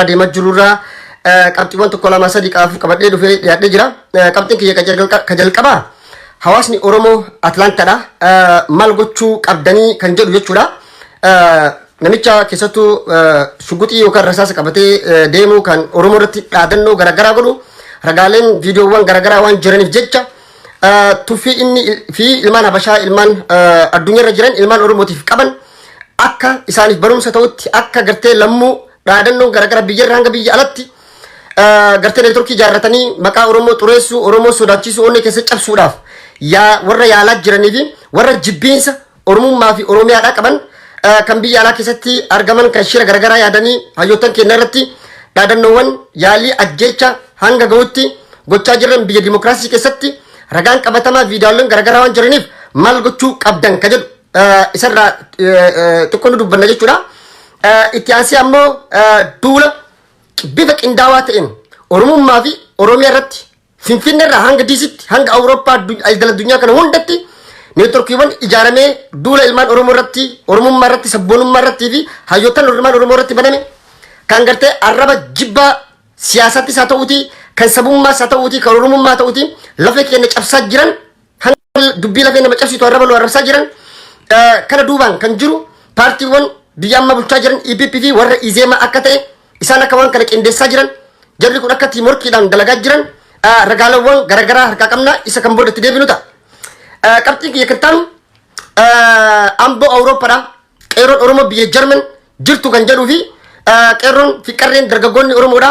deemaa jirurraa qabxiiwwan tokko lama sadii qabu qabadhee dhufee dhiyaadhee jira. Qabxiin kiyya ka jalqabaa hawaasni Oromoo Atlaantaadha maal gochuu qabdanii kan jedhu jechuudha. Namicha keessattuu shuguxii yookaan rasaasa qabatee deemu kan Oromoo irratti dhaadannoo garaagaraa godhu ragaaleen viidiyoowwan garaagaraa waan jiraniif jecha tuffii inni fi ilmaan Habashaa ilmaan addunyaarra jiran ilmaan Oromootiif qaban akka isaaniif barumsa ta'utti akka gartee lammuu dhaadannoo garaagaraa biyyarra hanga biyya alatti gartee neetworkii ijaarratanii maqaa Oromoo xureessuu Oromoo sodaachisuu onnee keessa cabsuudhaaf warra yaalaa jiranii fi warra jibbiinsa Oromummaa fi Oromiyaadhaa qaban kan biyya alaa keessatti argaman kan shira garaagaraa yaadanii hayyoottan keenya irratti dhaadannoowwan yaalii ajjeecha hanga ga'utti gochaa jiran biyya dimokiraasii keessatti ragaan qabatamaa viidiyooleen garaagaraa waan jiraniif maal gochuu qabdan ka jedhu isarraa xiqqoo nu dubbanna jechuudha. Itti aansee ammoo duula bifa qindaawaa ta'een Oromummaa fi Oromiyaa irratti Finfinnee irraa hanga Diisitti hanga Awurooppaa addunyaa kana hundatti neetworkiiwwan ijaaramee duula ilmaan Oromoo irratti Oromummaa irratti sabboonummaa irratti fi hayyoottan ilmaan Oromoo irratti baname kan gartee arraba jibbaa siyaasattis haa ta'uuti kan sabummaas haa ta'uuti kan Oromummaa ta'uuti lafee keenya cabsaa jiran hanga dubbii lafee nama cabsitu arraba nu arrabsaa jiran kana duubaan kan jiru paartiiwwan biyya amma bulchaa jiran EPP fi warra Izeema akka ta'e isaan akka waan kana qindeessaa jiran jarri kun akka tiimorkiidhaan dalagaa jiran ragaalawwan garaagaraa harkaa qabna isa kan boodatti deebinu ta'a. Qabxiin kiyya kirtaan amboo Awurooppaadha qeerroon Oromoo biyya Jarman jirtu kan jedhuu fi qeerroon fi qarreen dargaggoonni Oromoodha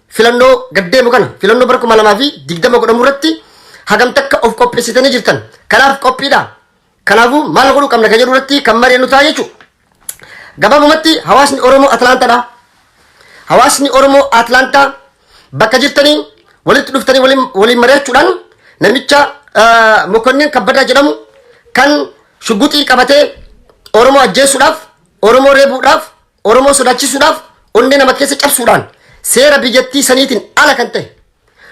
filannoo gaddeemu kana filannoo bara 2020 godhamu irratti hagam takka of qopheessitanii jirtan kanaaf qophiidha. Kanaafuu maal godhuu qabna kan jedhu irratti kan mari'annu ta'a jechuudha. Gabaabumatti hawaasni Oromoo Atlaantaadha. Hawaasni Oromoo Atlaantaa bakka jirtanii walitti dhuftanii waliin mari'achuudhaan namicha Mokonnin Kabbadaa jedhamu kan shuguxii qabatee Oromoo ajjeesuudhaaf, Oromoo reebuudhaaf, Oromoo sodaachisuudhaaf, onnee nama keessa cabsuudhaan seera biyyattii saniitiin ala kan ta'e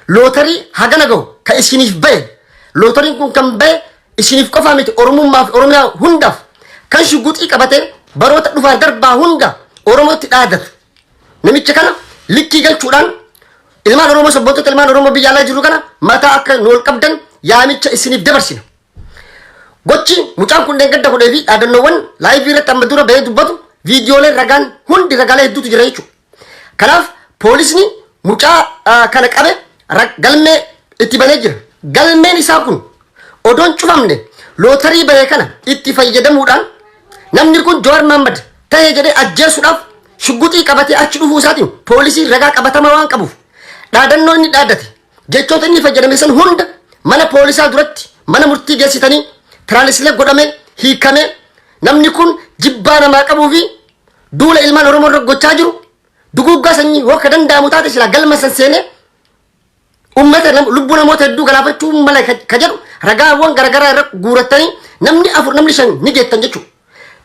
lootarii hagana gahu kan isiniif bahe lootariin kun kan bahe isiniif qofaa miti Oromummaa fi Oromiyaa hundaaf kan shuguxii qabatee baroota dhufaan darbaa hunda Oromootti dhaadatu namicha kana likkii galchuudhaan ilmaan Oromoo sabbootota ilmaan Oromoo biyya alaa jiru kana mataa akka nu ol qabdan yaamicha isiniif dabarsina. Gochi mucaan kunneen gadda godhee fi dhaadannoowwan laayivii irratti amma dura bahee dubbatu viidiyooleen ragaan hundi ragaalee hedduutu jira jechuudha. Kanaaf poolisni mucaa kana qabe galmee itti banee jira. Galmeen isaa kun odoon cufamne lootarii bahee kana itti fayyadamuudhaan namni kun Jawaar Mohaammed ta'ee jedhee ajjeesuudhaaf shuguxii qabatee achi dhufuu isaatiin poolisii ragaa qabatamaa waan qabuuf dhaadannoo inni dhaadate jechoota inni fayyadame san hunda mana poolisaa duratti mana murtii geessitanii tiraansilee godhame hiikame namni kun jibbaa namaa qabuu fi duula ilmaan Oromoo irra gochaa jiru duguggaa sanyii yoo ka danda'amu taate silaa galma san seenee ummata lubbuu namoota hedduu galaafachuu mala ka jedhu ragaawwan garaagaraa irra guurattanii namni 4 namni 5 ni geettan jechuudha.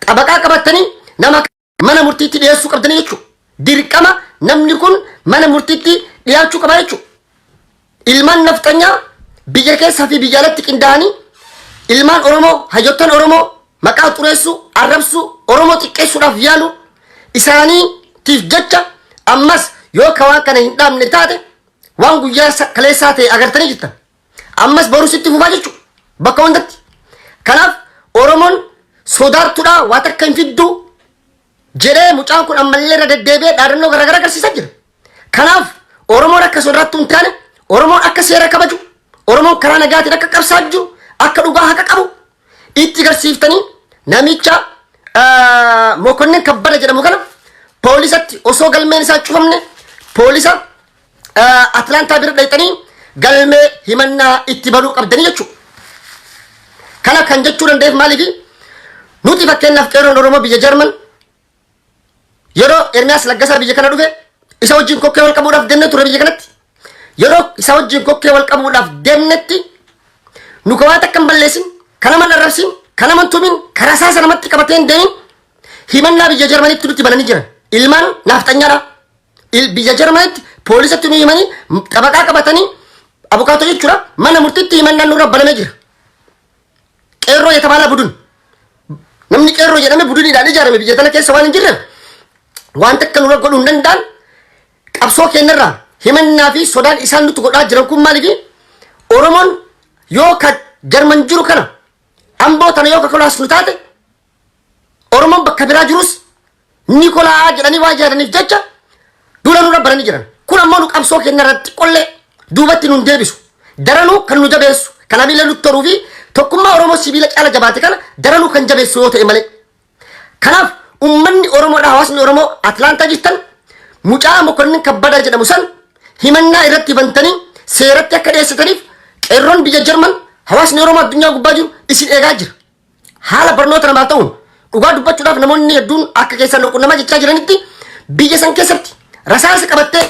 Xabaqaa qabattanii nama mana murtiitti dhiyeessuu qabdanii jechuudha. Dirqama namni kun mana murtiitti dhiyaachuu qaba jechuudha. Ilmaan naftanyaa biyya keessaa fi biyya alatti qindaa'anii ilmaan Oromoo hayyoottan Oromoo maqaa xureessuu arrabsuu Oromoo xiqqeessuudhaaf yaalu isaaniitiif jecha ammas yoo ka waan kana hin dhaabne taate waan guyyaa kaleessaa ta'e agartanii jirtan ammas borusitti fufaa jechuudha bakka hundatti. Kanaaf Oromoon sodaartuudha waa takka hin fidduu jedhee mucaan kun ammallee irra deddeebi'ee dhaadannoo garaagaraa agarsiisaa jira. Kanaaf Oromoon akka sodaattuu hin taane Oromoon akka seera kabaju Oromoon karaa nagaatiin akka qabsaaju akka dhugaa haqa qabu itti garsiiftanii namicha Mokonnin Kabbada jedhamu kana poolisatti osoo galmeen isaa cufamne poolisa Atlaantaa bira dhayxanii galmee himannaa itti banuu qabdanii jechuudha. Kana kan jechuu danda'eef maaliif nuti fakkeenyaaf qeerroon Oromoo biyya Jarman yeroo Ermiyaas Laggasaa biyya kana dhufe isa wajjin kokkee wal qabuudhaaf deemne ture biyya kanatti. Yeroo isa wajjin kokkee wal qabuudhaaf deemnetti nu ka waan takka hin balleessin kana man arrabsin kana man tumin karaa isaa namatti qabatee hin deemin himannaa biyya Jarmanitti nutti bananii jiran ilmaan naafxanyaadha. Biyya Jarmanitti poolisatti nu himanii xabaqaa qabatanii abukaatoo jechuudha mana murtiitti himannaan nurra banamee jira. Qeerroo yetabaala budun namni qeerroo jedhame buduniidhaan ijaarame biyya tana keessa waan hin jirreef waan takka nurra godhuu hin danda'an qabsoo keenyarraa himannaa fi sodaan isaan nutti godhaa jiran kun maaliif Oromoon yoo ka Jarman jiru kana amboo tana yoo ka kolaas nu taate Oromoon bakka biraa jirus Nikolaa jedhanii waa jedhaniif jecha duula nurra baranii jiran kun ammoo nu qabsoo keenyarratti qollee duubatti nun deebisu daranuu kan nu jabeessu kan abiilee nutti toruu fi tokkummaa Oromoo sibiila caala jabaate kana daranuu kan jabeessu yoo ta'e malee kanaaf ummanni Oromoodha hawaasni Oromoo Atlaantaa jirtan mucaa Mokonnin Kabbadaa jedhamu san himannaa irratti bantanii seeratti akka dhiyeessitaniif qeerroon biyya Jarman hawaasni Oromoo addunyaa gubbaa jiru isin eegaa jira haala barnoota namaaf ta'uun dhugaa dubbachuudhaaf namoonni hedduun akka keessan nama jechaa jiranitti biyya san keessatti rasaasa qabattee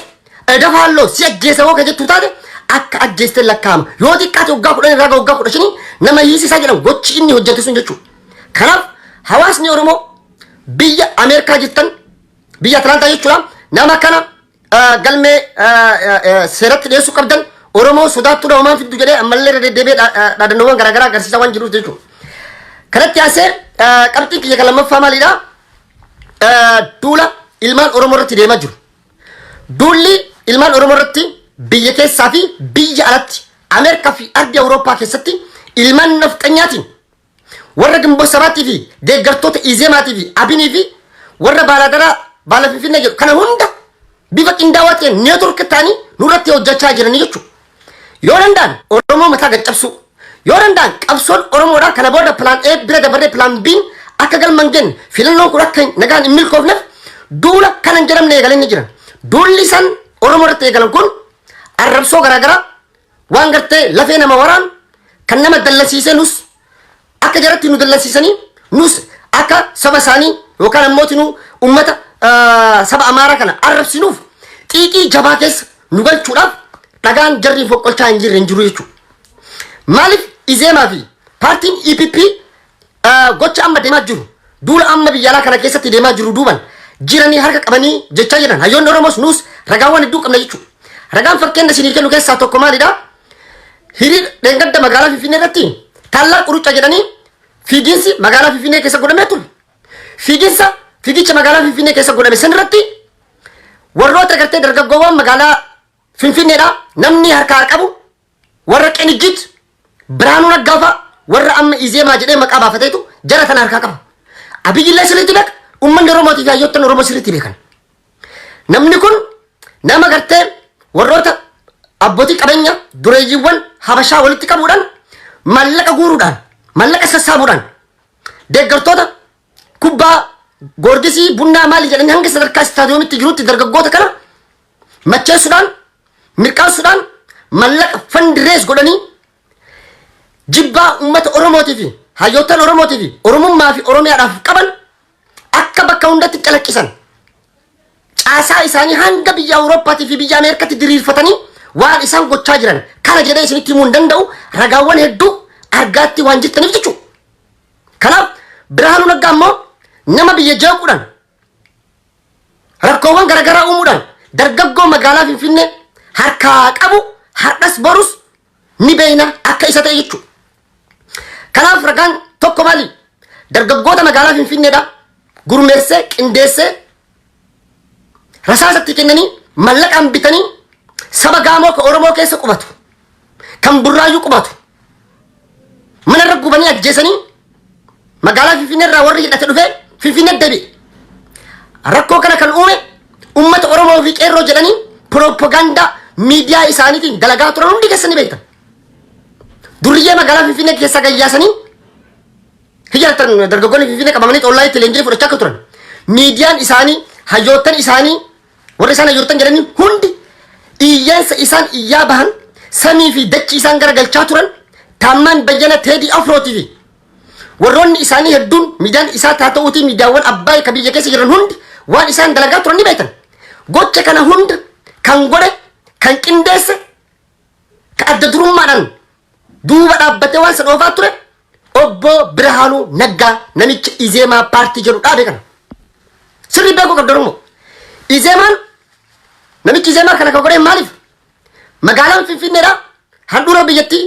dafaalloo si ajjeesa woo ka jettu taate akka ajjeestee lakkaa'ama yoo xiqqaate waggaa 10 irraa waggaa 15 nama hiisisaa jedhamu gochi inni hojjete sun jechuudha kanaaf hawaasni Oromoo biyya Ameerikaa jirtan biyya Atlaantaa jechuudha nama kana galmee seeratti dhiyeessuu qabdan Oromoo sodaattuudha homaan fiddu jedhee ammallee deddeebi'ee dhaadannoowwan garaagaraa agarsiisaa waan jiruuf jechuudha. Kanatti aansee qabxiin kiyya kan lammaffaa maalidha? Duula ilmaan Oromoo irratti deemaa jiru. Duulli ilmaan Oromoo irratti biyya keessaa fi biyya alatti Ameerikaa fi ardii Awurooppaa keessatti ilmaan nafxanyaatiin warra Gimboo Sabaatii fi deeggartoota Izeemaatii fi Abinii fi warra Baalaadaraa Baala Finfinnee jedhu kana hunda bifa qindaawaa ta'een neetwork ta'anii nurratti hojjechaa jiranii jechuudha. Yoo danda'an Oromoo mataa gaccabsuu yoo danda'an qabsoon Oromoodhaa kana booda pilaan A bira dabarree pilaan B akka galman genne filannoon kun akka nagaan hin milkoofneef duula kana hin jedhamne eegalanii jiran. Duulli san Oromoo irratti eegalan kun arrabsoo garaagaraa waan gartee lafee nama waraan kan nama dallasiisee nus akka jaratti nu dallasiisanii nus akka saba isaanii yookaan ammoo ummata saba Amaaraa kana arrabsinuuf xiiqii jabaa keessa nu galchuudhaaf dhagaan jarri foqqolchaa hin jirre hin jiru jechuudha. Maaliif Izeemaa fi paartiin EPP gocha amma deemaa jiru duula amma biyya alaa kana keessatti deemaa jiru duuban jiranii harka qabanii jechaa jiran hayyoonni Oromoos nuus ragaawwan hedduu qabna jechuudha. Ragaan fakkeenya isinii kennu keessaa tokko maalidha? Hiriir dheengadda magaalaa Finfinnee irratti taallaa qurucca jedhanii fiiginsi magaalaa Finfinnee keessa godhamee ture. Fiigicha magaalaa Finfinnee keessa godhame san irratti warroota gartee dargaggoowwan magaalaa Finfinneedha namni harkaa qabu warra Qenijjit Biraanuu Naggaafa warra amma Izeemaa jedhee maqaa baafateetu jara tana harkaa qaba. Abiyyillee sirriitti beeka uummanni Oromootii fi hayyoottan Oromoo sirriitti beekan. Namni kun nama gartee warroota abbootii qabeenya dureeyyiiwwan Habashaa walitti qabuudhaan mallaqa guuruudhaan mallaqa sassaabuudhaan deeggartoota kubbaa Goorgisii Bunnaa maali jedhanii hanga sadarkaa istaadiyoomitti jirutti dargaggoota kana macheessuudhaan mirqaansuudhaan mallaqa fandirees godhanii jibbaa uummata Oromootii fi hayyoottan Oromootii fi Oromummaa fi Oromiyaadhaaf qaban akka bakka hundatti calaqqisan caasaa isaanii hanga biyya Awurooppaatii fi biyya Ameerikaatti diriirfatanii waan isaan gochaa jiran kana jedhee isinitti himuu hin danda'u ragaawwan hedduu argaatti waan jirtaniif jechuudha. Kanaaf Biraanuu Naggaa immoo nama biyya jeequudhaan rakkoowwan garaagaraa uumuudhaan dargaggoo magaalaa Finfinnee harkaa qabu hardhas borus ni beeyna akka isa ta'e jechuudha. Kanaaf ragaan tokko maali? Dargaggoota magaalaa Finfinneedha gurmeessee qindeessee rasaasatti kennanii mallaqaan bitanii saba Gaamoo ka Oromoo keessa qubatu kan Burraayyuu qubatu mana irra gubanii ajjeesanii magaalaa Finfinnee irraa warri hidhate dhufee Finfinnee deebi'e. Rakkoo kana kan uume uummata Oromoo fi qeerroo jedhanii propaganda miidiyaa isaaniitiin dalagaa turan hundi keessanii beektan. Duriyyee magaalaa Finfinnee keessa gayyaasanii hijiratan dargaggoonni Finfinnee qabamanii xollaa itti leenjii fudhachaa akka turan. Miidiyaan isaanii hayyoottan isaanii warri isaan hayyoottan jedhanii hundi iyyaansa isaan iyyaa bahan samii fi dachii isaan garagalchaa turan Taammaan Bayyana Teedii Afrootii fi warroonni isaanii hedduun miidiyaan isaa taata'uutii miidiyaawwan Abbaay ka biyya keessa jiran hundi waan isaan dalagaa turan ni beektan. Gocha kana hunda kan godhe kan qindeesse ka adda durummaadhaan duuba dhaabbatee waan san oofaa ture obbo Biraanuu Naggaa namicha Izeemaa paartii jedhu dhaabe kana. Sirrii beekuu qabda Oromoo. Izeemaan namichi Izeemaa kana ka godhe maaliif? Magaalaan Finfinneedha handhuura biyyattii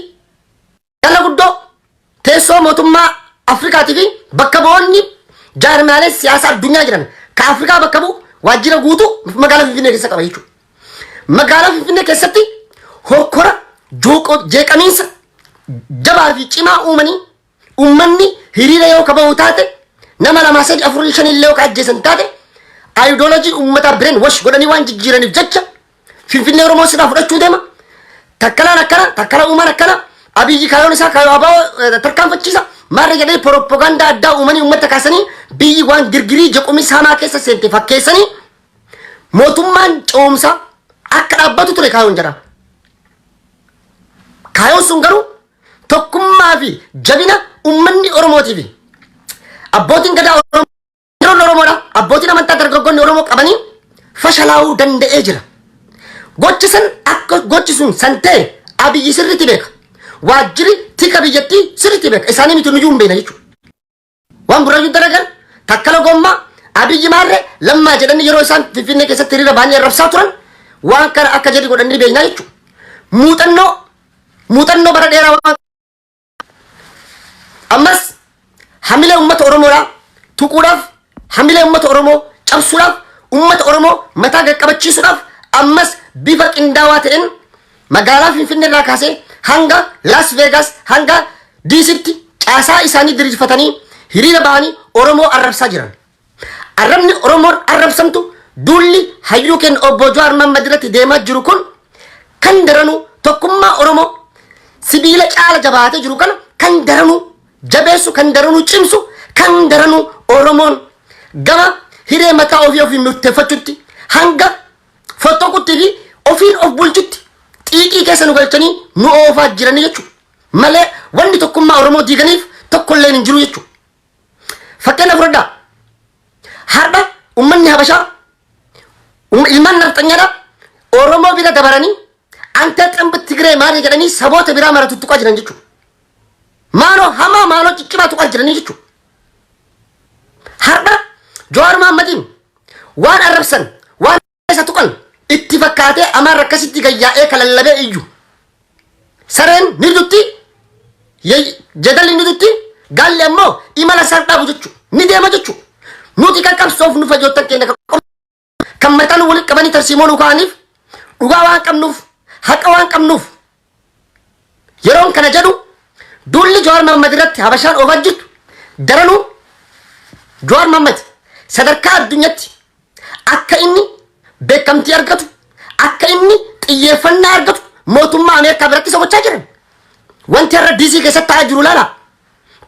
dhala guddoo teessoo mootummaa Afrikaatii fi bakka bu'oonni jaarmaalee siyaasaa addunyaa jiran ka Afrikaa bakka bu'u waajjira guutuu magaalaa Finfinnee keessa qaba jechuudha. magaalaa Finfinnee keessatti hokkora jeeqamiinsa jabaa fi cimaa uumanii uummanni hiriira yoo kaba'u taate nama 2 3 4 5 illee yoo ajjeesan taate ideology ummata brain wash godhanii waan jijjiiraniif jecha Finfinnee Oromoo sirraa fudhachuu deema. Takkalaan akkana takkala uuman akkana abiyyi kaayoon isaa kaayoo abaa tarkaanfachiisa. Maarra jedhee propaganda addaa uumanii ummata kaasanii biyyi waan girgirii jequmii hamaa keessa seente fakkeessanii mootummaan coomsa akka dhaabbatu ture kaayoon jira. Kaayoon sun garuu tokkummaa fi jabina uummanni Oromootiif abbootiin gadaa Oromoodha. Abbootiin amantaa dargaggoonni Oromoo qabanii fashalaa'uu danda'ee jira. Gochisan akka gochisuun san ta'e abiyyi sirriitti beeka. Waajjiri tika biyyattii sirriitti beeka. Isaanii miti nuyyuu hin beekna jechuudha. Waan buraayyuu dalagan takkala gommaa abiyyi maarree lammaa jedhanii yeroo isaan Finfinnee keessatti hiriira baanii arrabsaa turan waan kana akka jedhi godhanii beeknaa jechuudha. Muuxannoo bara dheeraa waan ammas hamilee uummata Oromoodhaa tuquudhaaf hamilee uummata Oromoo cabsuudhaaf uummata Oromoo mataa qaqqabachiisuudhaaf ammas bifa qindaawaa ta'een magaalaa Finfinnee irraa kaasee hanga Las Vegas hanga DC'tti caasaa isaanii diriirfatanii hiriira ba'anii Oromoo arrabsaa jiran. Arrabni Oromoon arrabsamtu duulli hayyuu keenya obbo Jawaar Mohaammed irratti deemaa jiru kun kan daranuu tokkummaa Oromoo sibiila caala jabaatee jiru kana kan daranuu jabeessu kan daranuu cimsu kan daranuu Oromoon gama hiree mataa ofii murteeffachuutti hanga fotoqutti fi ofiin of bulchutti xiiqii keessa nu galchanii nu oofaa jiranii jechuudha. Malee wanni tokkummaa Oromoo diiganiif tokkolleen hin jiru jechuudha. Fakkeenya fudhadhaa. Har'a uummanni Habashaa ilmaan nafxanyaadhaa Oromoo bira dabaranii anta xambi Tigree maali jedhanii saboota biraa mara tuttuqaa jiran jechuudha. Maaloo hamaa maaloo ciccimaa tuqaa jiranii jechuudha. Har'a Jawaar Mohaammed waan arrabsan waan isa tuqan itti fakkaatee amaan rakkasitti gayyaa'ee kalallabee iyyu. Sareen ni dutti jedalli ni dutti gaalli ammoo imala sardhaabu jechuudha. Ni deema jechuudha. Nuti kan qabsoof nu fayyootan keenya kan mataan walitti qabanii tarsiimoo nu kaa'aniif dhugaa waan qabnuuf haqa waan qabnuuf yeroon kana jedhu duulli Jawaar Mohaammed irratti Habashaan oofaa jirtu daranuu Jawaar Mohaammed sadarkaa addunyaatti akka inni beekamtii argatu akka inni xiyyeeffannaa argatu mootummaa Ameerikaa biratti isa gochaa jiran. Wanti har'a DC keessatti ta'aa jiru laala.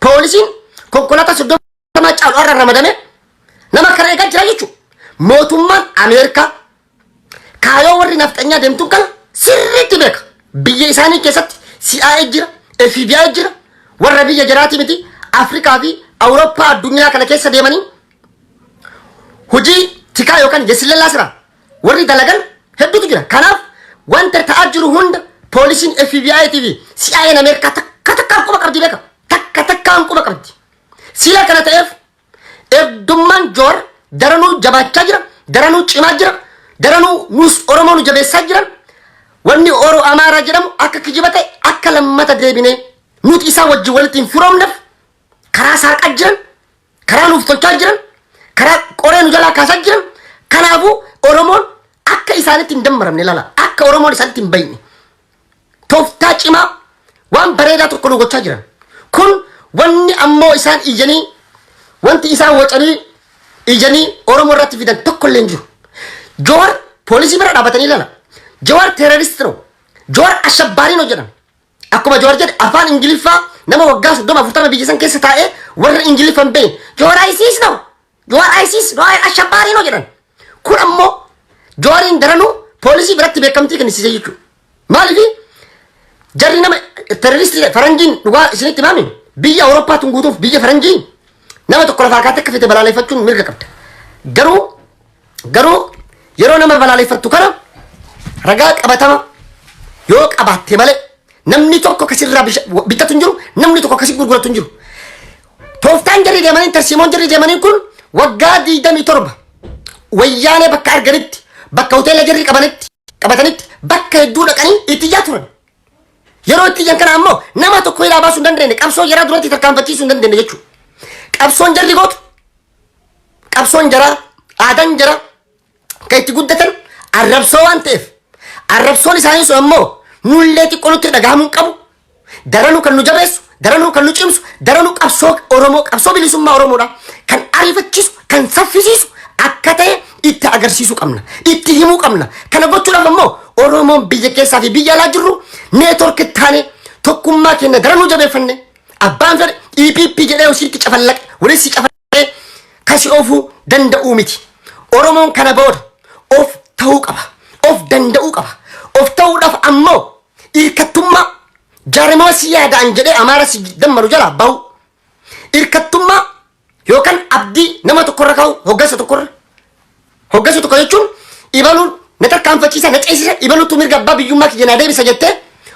Poolisiin konkolaataa 30 caalu har'a ramadame nama kana eegaa jira jechuudha. Mootummaan Ameerikaa kaayoo warri nafxanyaa deemtuun kana sirriitti beeka. Biyya isaanii keessatti CIA jira, FBI jira, warra biyya jiraati miti Afrikaa fi Awurooppaa addunyaa kana keessa deemanii hojii tikaa yookaan yesilellaa sira warri dalagan hedduutu jira. Kanaaf wanta ta'aa jiru hunda poolisiin FBI TV CIA Ameerikaa takkaan quba qabdi beeka. Takkaan quba qabdi. Sila kana ta'eef eddummaan Jawaar daranuu jabaachaa jira, daranuu cimaa jira, daranuu nus Oromoo nu jabeessaa jiran wanni Oro Amaaraa jedhamu akka kijiba ta'e akka lammata deebinee nuti isaa wajjin walitti hin firoomneef karaa saaqaa jiran, karaa nuuf tolchaa jiran, karaa qoree nu jalaa kaasaa jiran. Kanaafuu Oromoon akka isaanitti hin dammaramne lala akka Oromoon isaanitti hin bayne tooftaa cimaa waan bareedaa tokko nu gochaa jiran. Kun wanni ammoo isaan ijanii wanti isaan wacanii ijanii Oromoo irratti fidan tokkollee hin jiru. Jawaar poolisii bira dhaabatanii lala. Jawaar teeroristi no. Jawaar ashabbaarii no jedhan. Akkuma Jawaar jedhe afaan Ingiliffaa nama waggaa 30 biyya san keessa taa'ee warra Ingiliffa hin beekne Jawaar ISIS no. Jawaar ISIS no ashabbaarii no jedhan. Kun ammoo Jawaariin daranuu poolisii biratti beekamtii kennisiise jechuudha. Maaliif jarri nama teeroristi faranjiin dhugaa isinitti himamin biyya Awurooppaa tunguutuuf biyya faranjiin nama tokko lafaa kaatee akka fite balaaleffachuun mirga qabda. Garuu yeroo nama balaaleffattu kana ragaa qabatama yoo qabaatte malee namni tokko kasirraa bitatu hin jiru, namni tokko kasii gurguratu hin jiru. Tooftaan jarri deemanii tarsiimoon jarri deemanii kun waggaa 27 wayyaanee bakka arganitti bakka hoteela jarri qabatanitti bakka hedduu dhaqanii itti ijaa turan. Yeroo itti ijaan kana ammoo nama tokko ilaa baasuu hin dandeenye qabsoo jaraa duratti tarkaanfachiisuu hin dandeenye jechuudha. Qabsoon jarri gootu qabsoon jaraa aadaan jaraa kan itti guddatan arrabsoo waan ta'eef arrabsoon isaanii sun ammoo nullee xiqqoo nutti dhagahamuun qabu. Daranuu kan nu jabeessu, daranuu kan nu cimsu, daranuu qabsoo Oromoo, qabsoo bilisummaa Oromoodha. Kan ariifachiisu, kan saffisiisu akka ta'e itti agarsiisuu qabna. Itti himuu qabna. Kana gochuudhaaf ammoo Oromoon biyya keessaa fi biyya alaa jirru neetwork taane tokkummaa keenya daranuu jabeeffanne. Abbaan fedhe EPP jedhee wasitti cafallaqe, walitti cafallaqee kasi oofuu danda'uu miti. Oromoon kana booda of ta'uu qaba. Of danda'uu qaba. Of ta'uudhaaf ammoo hirkattummaa jaarmaa siyaadaan jedhee Amaara si dammaru jala bahu. Hirkattummaa yookaan abdii nama tokkorra kaa'u hoggansa tokkorra. Hoggansa tokko jechuun ibaluun na tarkaanfachiisa na ceesisa ibaluutu mirga abbaa biyyummaa kiyya naa deebisa jettee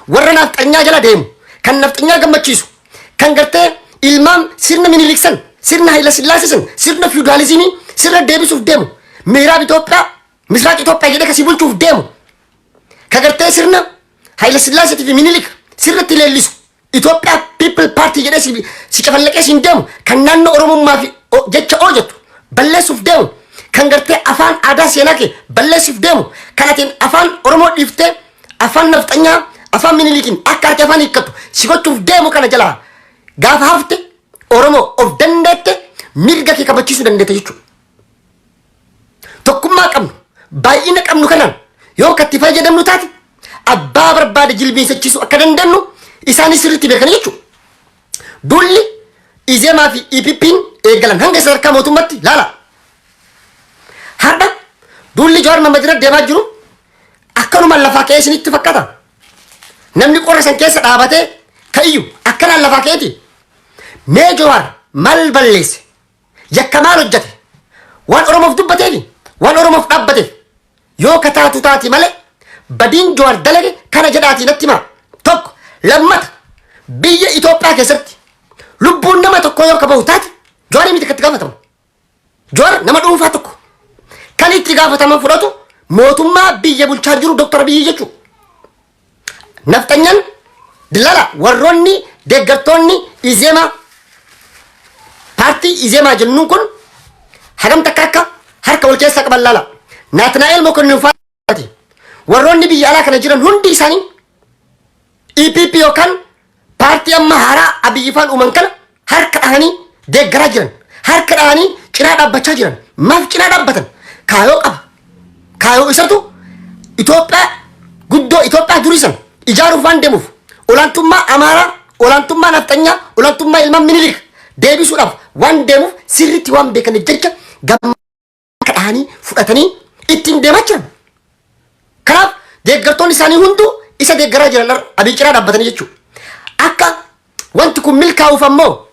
warra nafxanyaa jala deemu kan nafxanyaa gammachiisu kan gartee ilmaan sirna miniliksan sirna Hayila Sillaasisan sirna feudalizimii sirna deebisuuf deemu miiraab Itoophiyaa misraaq Itoophiyaa jedhee kasii bulchuuf deemu ka gartee sirna Hayila Sillaasitii fi minilik sirratti leellisu Itoophiyaa people party jedhee si cafallaqee siin deemu kan naannoo Oromummaa fi jecha hojjetu balleessuuf deemu kan gartee afaan aadaa seenaa kee balleessuuf deemu kan atiin afaan Oromoo dhiiftee afaan nafxanyaa afaan minilikiin akka ati afaan hiikkatu si gochuuf deemu kana jalaa gaafa hafte Oromoo of dandeette mirga kee kabachiisuu dandeette jechuudha. Tokkummaa qabnu baay'ina qabnu kanaan yoo katti fayyadamnu taate abbaa barbaade jilbiinsachiisuu akka dandeenyu isaanis sirriitti beekan jechuudha. Dulli Izeemaa fi EPP'n eegalan hanga sadarkaa mootummaatti laala. Har'a dulli Jawaar Mohaammed deemaa jiru akkanuma lafaa ka'ee isinitti fakkaata. Namni qorra san keessa dhaabatee ka'iyyu akkanaan lafaa ka'eeti. Mee Jawaar maal balleesse? Yakka maal hojjete? Waan Oromoof dubbateefi waan Oromoof dhaabbateef yoo kataatu taati malee badiin Jawaar dalage kana jedhaatii natti himaa. Tokko lammata biyya Itoophiyaa keessatti lubbuun nama tokko yoo kabahu taate Jawaar miti itti gaafatamu. Jawaar nama dhuunfaa tokko kan itti gaafataman fudhatu mootummaa biyya bulchaa jiru Dr. Abiyyi jechuudha. Nafxanyaan dillala warroonni deeggartoonni Izeemaa paartii Izeemaa jennuun kun hagam takka akka harka wal keessa qaban laala. Naatnaa'el Mokonnin faati warroonni biyya alaa kana jiran hundi isaanii EPP yookaan paartii amma haaraa Abiyyi faan uuman kana harka dhahanii deeggaraa jiran harka dhahanii cinaa dhaabbachaa jiran maaf cinaa dhaabbatan kaayoo qaba. Kaayoo isatu Itoophiyaa guddoo Itoophiyaa duriisan ijaaruuf waan deemuuf olaantummaa Amaaraa olaantummaa nafxanyaa olaantummaa ilmaan minilik deebisuudhaaf waan deemuuf sirriitti waan beekaniif jecha gammachuun dhahanii fudhatanii ittiin deemaa jiran. Kanaaf deeggartoonni isaanii hunduu isa deeggaraa jiran Abiyyi cinaa dhaabbatanii jechuudha. Akka wanti kun milkaa'uuf ammoo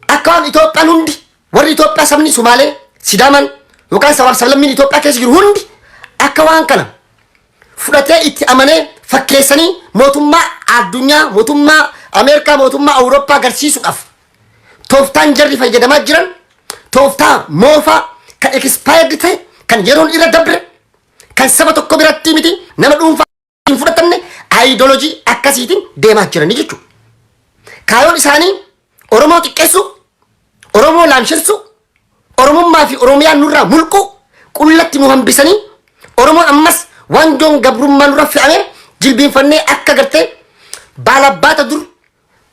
akka waan Itoophiyaan hundi warri Itoophiyaa sabni Sumaalee Sidaamaan yookaan sablammiin Itoophiyaa keessa jiru hundi akka waan kana fudhatee itti amanee fakkeessanii mootummaa addunyaa mootummaa Ameerikaa mootummaa Awurooppaa agarsiisuudhaaf tooftaan jarri fayyadamaa jiran tooftaa moofaa kan expired ta'e kan yeroon irra dabre kan saba tokko biratti miti nama dhuunfaa hin fudhatamne ideoloojii akkasiitiin deemaa jiranii jechuudha. Kaayoon isaanii Oromoo xiqqeessu, Oromoo laamsheessu, Oromummaa fi Oromiyaan nurraa mulqu qullatti nu hambisanii Oromoon ammas wanjoon gabrummaa nurra fe'amee jilbiinfannee akka gartee baalabbaata dur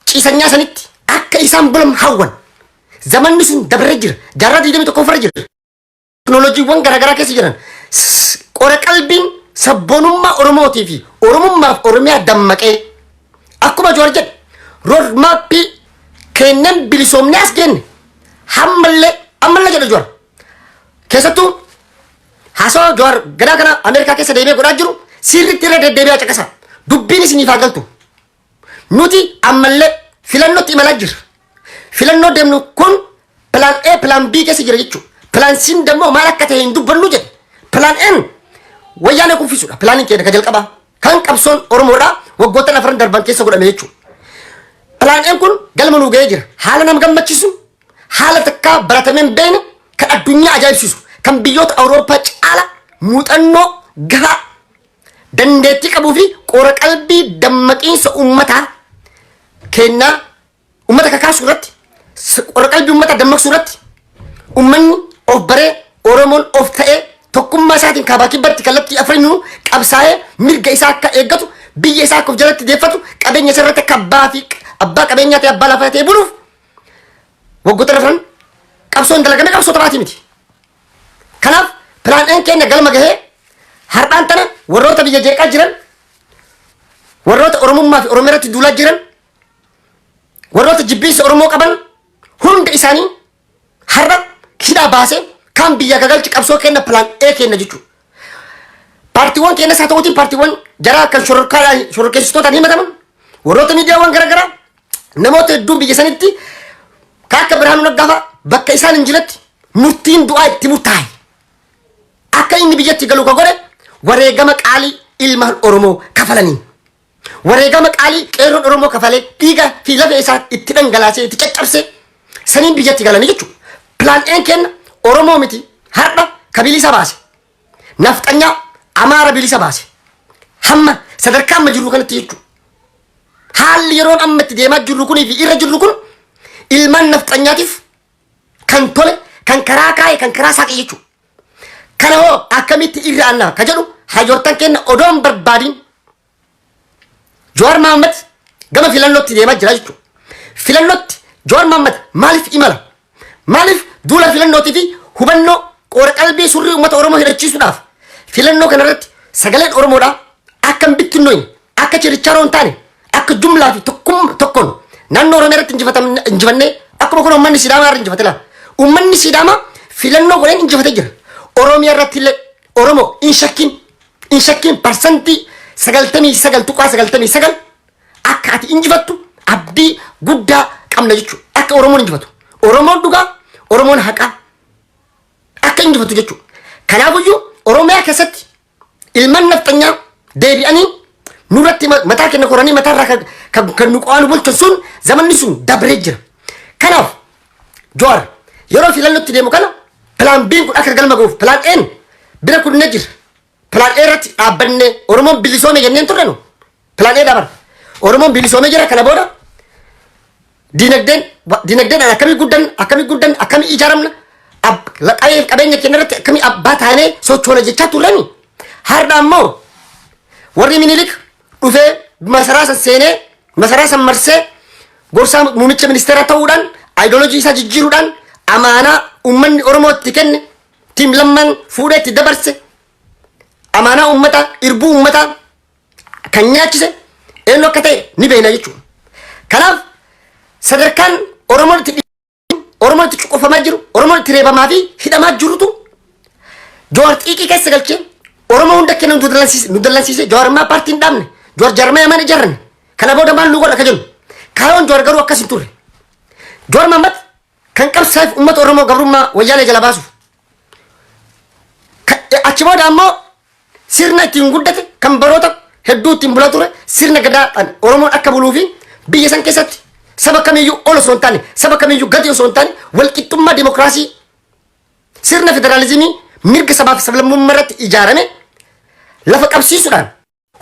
ciisanyaa sanitti akka isaan bulam hawwan. Zamanni sun dabaree jira. Jaarraa 21 farra jira. Teknooloojiiwwan garaagaraa keessa jiran qora qalbiin sabboonummaa Oromootii fi Oromummaaf Oromiyaa dammaqee akkuma Jawaar jedhe roodmaappii kennan bilisoomni as genne ammallee jedha Jawaar. Keessattuu haasawaa Jawaar gadaa kana Ameerikaa keessa deemee godhaa jiru sirriitti irra deddeebi'aa caqasa. Dubbiin isiniif haa galtu. Nuti ammallee filannootti imalaa jirra. Filannoo deemnu kun plan A plan B keessa jira jechuudha. Plan C immoo maal akka ta'e hin dubbannu jedhe. Plan N wayyaanee kuffisuudha. Plaaniin keenya ka jalqabaa kan qabsoon Oromoodhaa waggoota afran darban keessa godhame jechuudha. Plan N kun galma nuu ga'ee jira. Haala nama gammachiisu haala takkaa baratamee hin beekne kan addunyaa ajaa'ibsiisu kan biyyoota Awurooppaa caala muuxannoo gahaa dandeettii qabuu fi qora qalbii dammaqiinsa uummataa kennaa uummata kakaasuu irratti qora qalbii uummataa dammaqsuu irratti uummanni of baree Oromoon of ta'ee tokkummaa isaatiin kaabaakibbatti kallattii afrinu qabsaa'ee mirga isaa akka eeggatu biyya isaa akka of jalatti deeffatu qabeenya isaa irratti akka abbaa qabeenyaa ta'e abbaa lafaa ta'e buluuf waggoota dhufan qabsoon dalagame qabsoo taphaati miti. Kanaaf pilaan keenya galma gahee har'aan tana warroota biyya jeeqaa jiran warroota oromummaa fi oromoo irratti duulaa jiran warroota jibbiinsa oromoo qaban hunda isaanii har'a hidhaa baasee kan biyya gagalchi qabsoo kenna pilaan kenna jechuudha. Paartiiwwan kenna isaa ta'uutiin paartiiwwan jaraa kan shororkeessitootaan himataman warroota miidiyaawwan garaagaraa namoota hedduun biyya sanitti akka Birhaanuu Naggaa bakka isaan hin jiretti murtiin du'aa itti murtaa'e akka inni biyyatti galu ka godhe wareegama qaalii ilmaan oromoo kafalanii wareegama qaalii qeerroon oromoo kafalee dhiiga fi lafee isaa itti dhangalaasee itti caccabsee saniin biyyatti galanii jechuudha. Pilaan kenna oromoo miti har'a ka bilisa baase nafxanyaa amaara bilisa baase hamma sadarkaa amma jirru kanatti jechuudha. Haalli yeroon amma itti deemaa jirru kunii fi irra jirru kun ilmaan nafxanyaatiif kan tole kan karaa kaa'e kan karaa saaqe jechuudha. Kana hoo akkamitti irra annaa ka jedhu hayyoottan kenna odoon barbaadiin Jawaar Mohaammed gama filannootti deemaa jira jechuudha. Filannootti Jawaar Mohaammed maaliif imala? Maaliif duula filannootii fi hubannoo qoora qalbii surrii uummata oromoo hidhachiisuudhaaf filannoo kanarratti sagaleen oromoodhaa akka hin bittinnoon akka chirichaaroo hin taane akka jumlaa fi tokkoon naannoo oromoo irratti injifannee akkuma kun uummanni sidaamaa irra injifate laa. Uummanni sidaamaa filannoo godheen injifatee jira. Oromiyaa irratti illee oromoo hin shakkiin parsantii 99.99 akka ati injifattu abdii guddaa qabna jechuudha. Akka oromoon injifatu oromoon dhugaa oromoon haqaa akka injifatu jechuudha. Kanaafiyyuu oromiyaa keessatti ilmaan nafxanyaa deebi'anii nurratti mataa kenna koranii mataarraa kan nu qo'aanu bulchan sun zamanni sun dabree jira. Kanaaf Jawaar yeroo filannootti deemu kana pilaan biin kun akka galma gahuuf pilaan bira kun ne jira. Pilaan irratti dhaabbanne oromoon bilisoome jenneen turre nu pilaan dabar oromoon bilisoome jira. Kana booda dinagdeen akkamii guddan akkamii ijaaramna qabeenya keenya irratti akkamii abbaa taanee sochoona jechaa turreni. Har'a ammoo warri Minilik dhufee masaraa san seenee masaraa san marsee gorsaa muummicha ministeeraa ta'uudhaan ayidooloojii isaa jijjiiruudhaan amaanaa uummanni oromoo itti kenne tiim lammaan fuudhee itti dabarse amaanaa uummataa irbuu uummataa kan nyaachise eenyu akka ta'e ni beekna jechuudha. Kanaaf sadarkaan oromoon itti cuqofamaa jiru oromoon itti reebamaa fi hidhamaa jirutu Jawaar xiiqii keessa galchee oromoo hunda kenna nu dallansiise. Jawaar ammaa paartiin dhaabne Jawaar jaarmaa yamaan ijaarranne. Kana booda maal nu godha ka jennu kaayoon Jawaar garuu akkas hin turre. Jawaar Mohaammed kan qabsaa'eef uummata oromoo gabrummaa wayyaalee jala baasuuf achi booda ammoo sirna ittiin guddate kan baroota hedduu ittiin bulaa ture sirna gadaadhaan oromoon akka buluu fi biyya san keessatti saba kamiyyuu ol osoo hin taane saba kamiyyuu gadi osoo hin taane walqixxummaa dimokiraasii sirna federaalizimii mirga sabaa fi sablammummaa irratti ijaarame lafa qabsiisuudhaan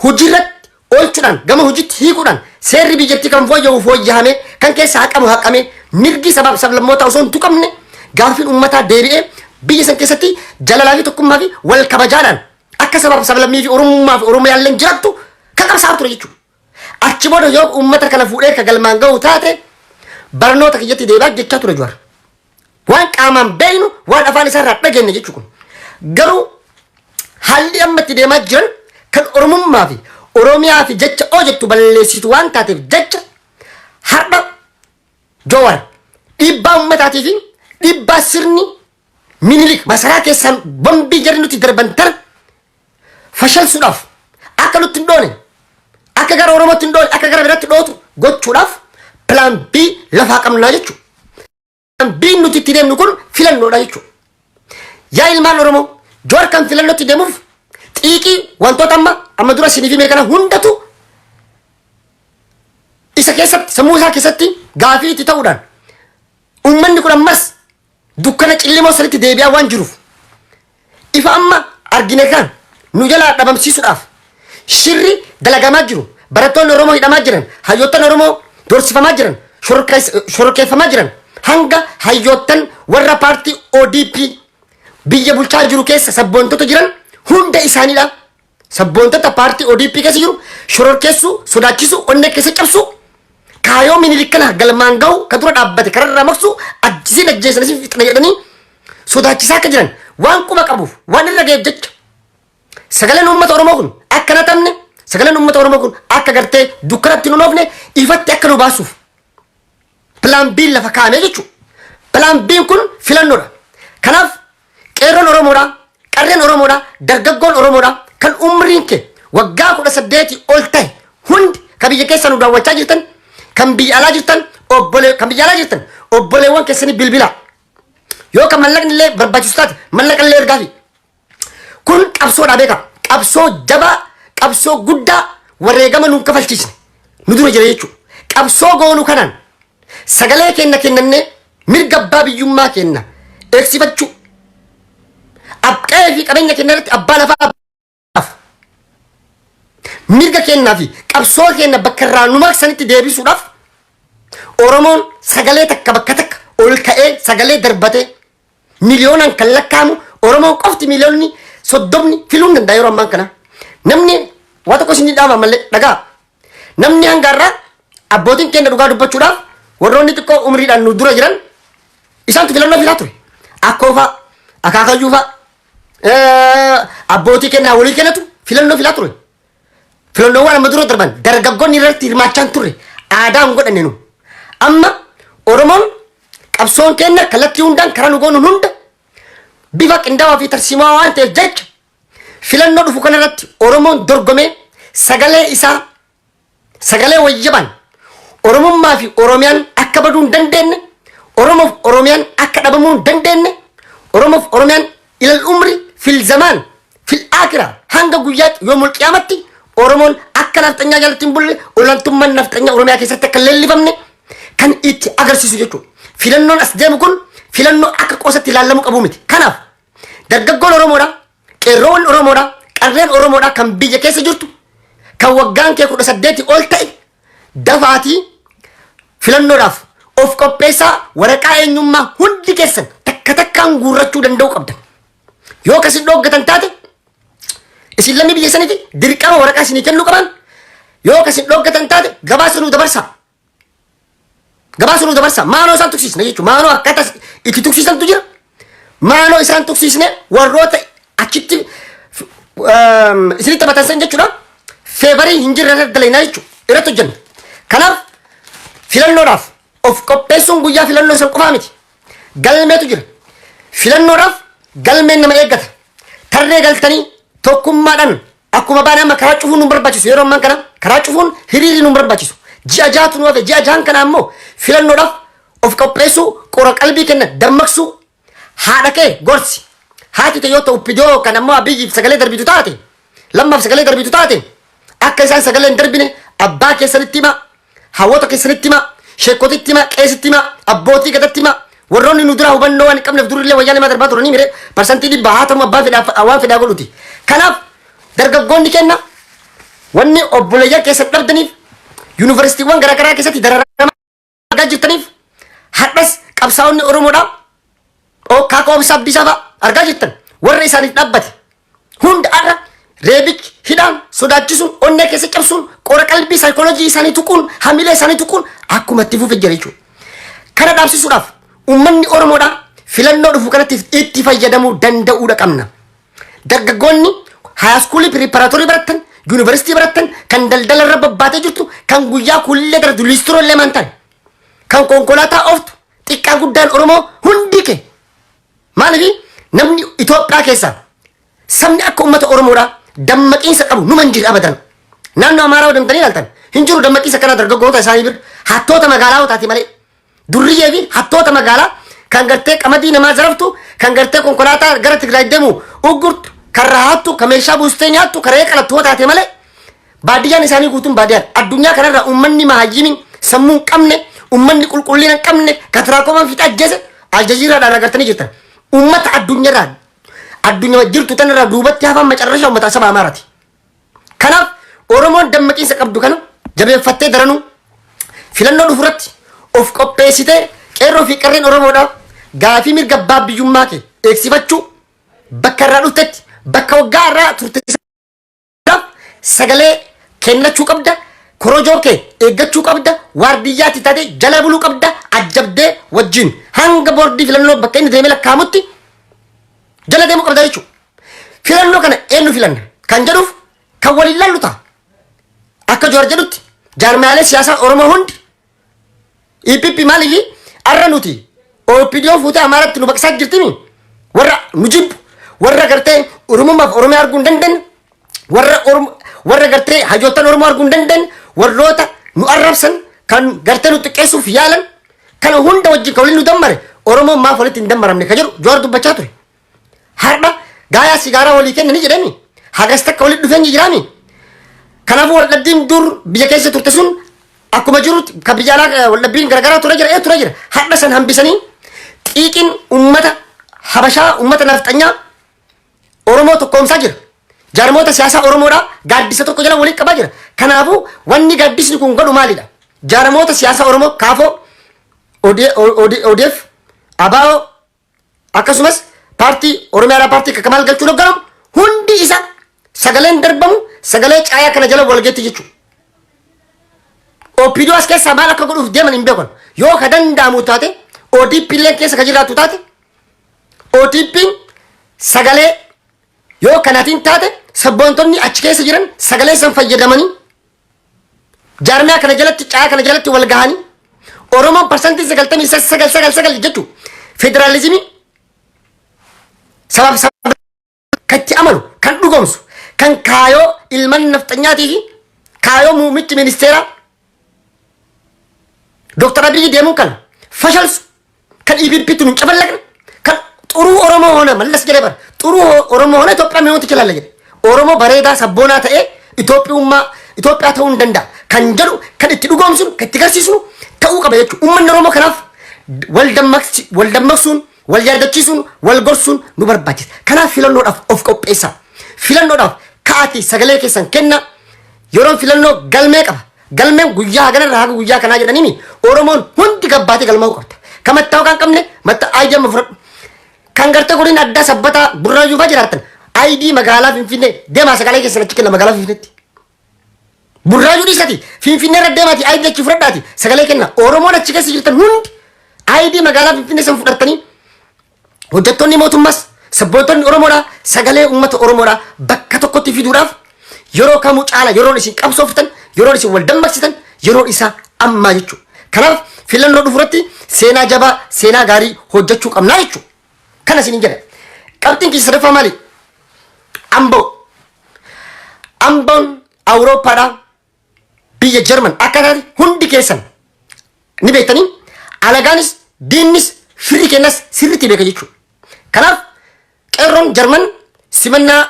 hojii irratti oolchuudhaan gama hojiitti hiikuudhaan seerri biyyattii kan fooyya'u fooyya'amee kan keessa haqamee mirgi sabaa fi sablammootaa osoo hin tuqamne gaafiin uummataa deebi'ee biyya san keessatti jalalaa fi tokkummaa fi wal kabajaadhaan akka sabaa fi sablammii fi oromummaa fi oromiyaalleen jiraattu kan qabsaa'aa ture jechuudha. Achi booda yoo uummata kana fuudhee ka galmaan ga'u taate barnoota kiyyatti deebi'aa jechaa ture Jawaar. Waan qaamaan beeknu waan afaan isaa irraa dhageenye jechuudha. Garuu haalli amma itti deemaa jiran kan oromummaa fi oromiyaa fi jecha jettu balleessitu waan taateef jecha har'a Jawaar dhiibbaa uummataatii fi dhiibbaa sirni Minilik masaraa keessaan bombii jarri nuti darban tana fashalsuudhaaf akka nutti hin dhoone akka gara oromootti hin dhoone akka gara biraatti dhootu gochuudhaaf pilaan B lafaa qabnaa jechuudha. Pilaan B nuti itti deemnu kun filannoodha jechuudha. Yaa ilmaan oromoo Jawaar kan filannootti deemuuf xiiqii wantoota amma dura sinii fi mee kana hundatu isa keessatti sammuu isaa keessatti gaafii itti ta'uudhaan uummanni kun ammas dukkana cillimoo sanitti deebi'aa waan jiruuf ifa amma argine kan nu jalaa dhabamsiisuudhaaf shirri dalagamaa jiru barattoonni oromoo hidhamaa jiran hayyoottan oromoo dorsifamaa jiran shororkeeffamaa jiran hanga hayyoottan warra paartii ODP biyya bulchaa jiru keessa sabboontota jiran hunda isaaniidha. Sabboontota paartii ODP keessa jiru shororkeessuu sodaachisuu onnee keessa cabsuu kaayoo Minilik kana galmaan gahu ka dura dhaabbate kararraa maqsuu ajjisiin ajjeesanii fixna jedhanii sodaachisaa akka jiran waan quba qabuuf waan irra ga'eef jecha sagaleen uummata Oromoo kun akka na tamne sagaleen uummata Oromoo kun akka gartee dukkanatti nu noofne ifatti akka nu baasuuf pilaan B lafa kaa'amee jechuudha. Pilaan B kun filannoodha. Kanaaf qeerroon Oromoodha, qarreen Oromoodha, dargaggoon Oromoodha kan umriin kee waggaa 18 ol ta'e hundi kan biyya keessa nu daawwachaa jirtan kan biyya alaa jirtan obboleewwan keessanii bilbilaa yoo kan mallaqni illee barbaachisu taate mallaqa illee ergaafi. Kun qabsoodha beeka. Qabsoo jabaa, qabsoo guddaa wareegama nuun kafalchiisne nu dura jira jechuudha. Qabsoo goonu kanaan sagalee kenna kennannee mirga abbaa biyyummaa kenna eegsifachuu abqee fi qabeenya kenna irratti abbaa lafaa mirga kennaa fi qabsoo kenna bakka irraa nu maqsanitti deebisuudhaaf Oromoon sagalee takka bakka takka ol ka'ee sagalee darbatee miliyoonaan kan lakkaa'amu Oromoon qofti miliyoonni 30 filuun danda'a yeroo ammaan kana. Namni waa tokko isin dhaama malee dhagaa. Namni hangaarraa abbootiin keenya dhugaa dubbachuudhaaf warroonni xiqqoo umriidhaan nu dura jiran isaantu filannoo filaa ture. Akkoo fa'a, akaakayyuu fa'a, abbootii kennaa walii kennatu filannoo filaa ture. Filannoowwan amma dura darban dargaggoonni irratti hirmaachaa turre aadaan godhanne nu. Amma Oromoon qabsoon keenya kallattii hundaan karaa nu goonu hunda bifa qindaawaa fi tarsiimaa waan ta'eef jecha filannoo dhufu kanarratti Oromoon dorgomee sagalee isaa sagalee wayyabaan Oromummaa fi Oromiyaan akka baduu hin dandeenye Oromoof Oromiyaan akka dhabamuu hin dandeenye Oromoof Oromiyaan ilal umri fil zamaan fil aakiraa hanga guyyaatti yoomul qiyaamatti Oromoon akka nafxanyaa jalatti hin bulle olaantummaan nafxanyaa Oromiyaa keessatti akka leellifamne kan itti agarsiisu jechuudha. Filannoon as deemu kun filannoo akka qoosatti ilaalamuu qabu miti. Kanaaf dargaggoon Oromoodha, qeerroon Oromoodha, qarreen Oromoodha kan biyya keessa jirtu kan waggaan kee 18 ol ta'e dafaatii filannoodhaaf of qopheessaa waraqaa eenyummaa hundi keessan takka takkaan guurrachuu danda'u qabdan. Yoo akkasiin dhooggatan taate isin lammii biyya saniiti dirqama waraqaa isinii kennuu qaban yoo akkasiin dhooggatan taate gabaasa nuu dabarsaa. Gabaasa nuu dabarsaa maanoo isaan tuksiisne jechuudha. Maanoo akkaataa itti tuksiisantu jira. Maanoo isaan tuksiisne warroota achitti isinitti taphatan san jechuudha. Feebarii hin jirre irratti dalaynaa jechuudha. Irratti hojjenna. Kanaaf filannoodhaaf of qopheessuun guyyaa filannoo san qofaa miti. Galmeetu jira. Filannoodhaaf galmeen nama eeggata. Tarree galtanii tokkummaadhaan akkuma baane amma karaa cufuun nu barbaachisu yeroo ammaan kana karaa cufuun hiriirri nu barbaachisu. Ji'a jaatu nu hafe ji'a jaan kana ammoo filannoodhaaf of qopheessuu qora qalbii kenna dammaqsuu haadha kee gorsi haati ta'e yoo ta'u pidoo kan ammoo abiyyiif sagalee darbitu taate lammaaf sagalee darbitu taate akka isaan sagalee hin darbine abbaa keessanitti hima hawwata keessanitti hima sheekotitti hima qeesitti hima abbootii gadatti hima warroonni nu dura hubannoo waan hin qabneef durillee wayyaa nama darbaa turanii mire parsantii dhibbaa haa ta'u abbaa fedhaa waan fedhaa godhuti. Kanaaf dargaggoonni kenna wanni obboleeyyaa keessatti dhabdaniif yuunivarsiitiiwwan garaagaraa keessatti dararamaa argaa jirtaniif hadhas qabsaa'onni Oromoodhaa kaakoo Abdiisaa fa'a argaa jirtan warra isaaniif dhaabbate hunda adda reebichi hidhaan sodaachisuun onnee keessa cabsuun qora qalbii saayikooloojii isaanii tuquun hamilee isaanii tuquun akkuma itti fufee jira jechuudha. Kana dhaabsisuudhaaf uummanni Oromoodhaa filannoo dhufu kanatti itti fayyadamuu danda'uudha qabna. Dargaggoonni haayaskuulii piriiparaatorii barattan yuunivarsiitii barattan kan daldala irra babbaatee jirtu kan guyyaa kullee daratu liistiroolee mantan kan konkolaataa ooftu xiqqaa guddaan Oromoo hundi kee maaliif namni Itoophiyaa keessaa sabni akka uummata Oromoodhaa dammaqiinsa qabu numa hin jiru abadan. Naannoo Amaaraa deemtanii ilaaltan hin jiru dammaqiinsa kana dargaggoota isaanii bira hattoota magaalaa taati malee durriyyee fi hattoota magaalaa kan gartee qamadii namaa zaraftu kan gartee konkolaataa gara Tigraay deemu uggurtu kan rahattu kan meeshaa buustee nyaattu kan re'ee qalattuu taate malee baadiyyaan isaanii guutuun baadiyyaan addunyaa kanarra uummanni mahayyiin sammuu hin qabne uummanni qulqullina hin qabne katiraakomaan fiixaa ajjeese aljaziiraadhaan agartanii jirtan uummata addunyaa jirtu tanarraa duubatti hafan macarrashaa uummata saba Amaaraati. Kanaaf Oromoon dammaqiinsa qabdu kana jabeeffattee daranuu filannoo dhufuratti of qopheessitee qeerroo fi qarreen Oromoodhaaf gaafii mirga abbaa biyyummaa kee eegsifachuu bakkarraa dhuftetti bakka waggaa irraa turteessaaf sagalee kennachuu qabda. Korojoo kee eeggachuu qabda. Waardiyyaatti taatee jala buluu qabda. Ajjabdee wajjin hanga boordii filannoo bakka inni deemee lakkaamutti jala deemuu qabda jechuudha. Filannoo kana eenyu filanna kan jedhuuf kan waliin laallu ta'a. Akka Jowaar jedhutti jaarmaalee siyaasaa Oromoo hundi EPP maaliif arra nuti OPDO fuutee Amaaratti nu baqsaa jirtimi warra nu jibbu warra gartee Oromummaaf Oromiyaa arguu hin dandeenye warra gartee hajoottan Oromoo arguu hin dandeenye warroota nu arrabsan kan gartee nu xiqqeessuuf yaalan kana hunda wajjin kan waliin nu dammare Oromoon maaf walitti hin dammaramne ka jedhu Jowaar dubbachaa ture. Har'a gaayaa sigaaraa walii kenna ni jedhami hagas takka walitti dhufeenyi jiraami. Kanaafuu waldhabbiin dur biyya keessa turte sun akkuma jirutti kan biyya alaa waldhabbiin garagaraa ture jira. Har'a san hambisanii xiiqiin ummata Habashaa ummata nafxanyaa Oromoo tokkoomsaa jira. Jaarmoota siyaasaa Oromoodhaa gaaddisa tokko jala waliin qabaa jira. Kanaafuu wanni gaaddisni kun godhu maalidha? Jaarmoota siyaasaa Oromoo kaafoo ODF ABO akkasumas paartii Oromiyaa paartii kakamaal galchuu hogganamu hundi isa sagaleen darbamu sagalee caayaa kana jala walgeetti jechuudha. OPDO as keessaa maal akka godhuuf deeman hin beekan. Yoo ka danda'amu taate ODP illee keessa ka jiraatu taate ODP sagalee yoo kanaatiin taate sabboontonni achi keessa jiran sagalee san fayyadamanii jaarmiyaa kana jalatti caayaa kana jalatti wal gahanii Oromoon parsantii 99 jechuudha. Federaalizimii sabab katti amanu kan dhugomsu kan kaayoo ilman nafxanyaatii fi kaayoo muummichi ministeeraa Dr. Abiy deemuun kana fashalsu kan EPP nu caballaqna kan xuruu Oromoo ሆነ መለስ jedhee bara xuruu Oromoo ሆነ Itoophiyaa mi'ooti ilaalla jedhe Oromoo bareedaa sabboonaa ta'ee Itoophiyaa ta'uu hin danda'a kan jedhu kan itti dhugoomsuun kan itti garsiisnu ta'uu qaba jechuudha. Uummanni Oromoo kanaaf wal dammaqsuun wal yaadachiisuun wal gorsuun nu barbaachisa. Kanaaf filannoodhaaf of qopheessaa. Filannoodhaaf ka'aatii sagalee keessan kenna. Yeroon filannoo galmee qaba. Galmeen guyyaa haganarraa haga guyyaa kanaa jedhaniimi Oromoon hundi gabbaatee galmaa'uu qabda. Kan mattaa'uu kan qabne aayidii fudhadhu. Kan gartee godin addaa sabbataa burraayyuu fa'aa jiraatan aayidii magaalaa Finfinnee deemaa sagalee keessan achi kenna magaalaa Finfinneetti. Burraayyuu dhiisati Finfinnee irra deemaati aayidii achi fudhadhaati sagalee kenna. Oromoon achi keessa jirtan hundi aayidii magaalaa Finfinnee san fudhatanii hojjettoonni mootummaas sabboontonni Oromoodhaa sagalee uummata Oromoodhaa bakka tokkotti fiduudhaaf yeroo kamuu caala yeroon isin qabsooftan yeroon isin wal dammaqsitan yeroon isaa ammaa jechuudha. Kanaaf filannoo dhufuurratti seenaa jabaa seenaa gaarii hojjechuu qabnaa jechuudha. Kana isin jedha. Qabxiin keessa sadaffaa maali? Amboon Awurooppaadhaa biyya Jarman akka taate hundi keessan ni beektanii alagaanis diinnis firri kennas sirriitti beeka jechuudha. Kanaaf qeerroon Jarman simannaa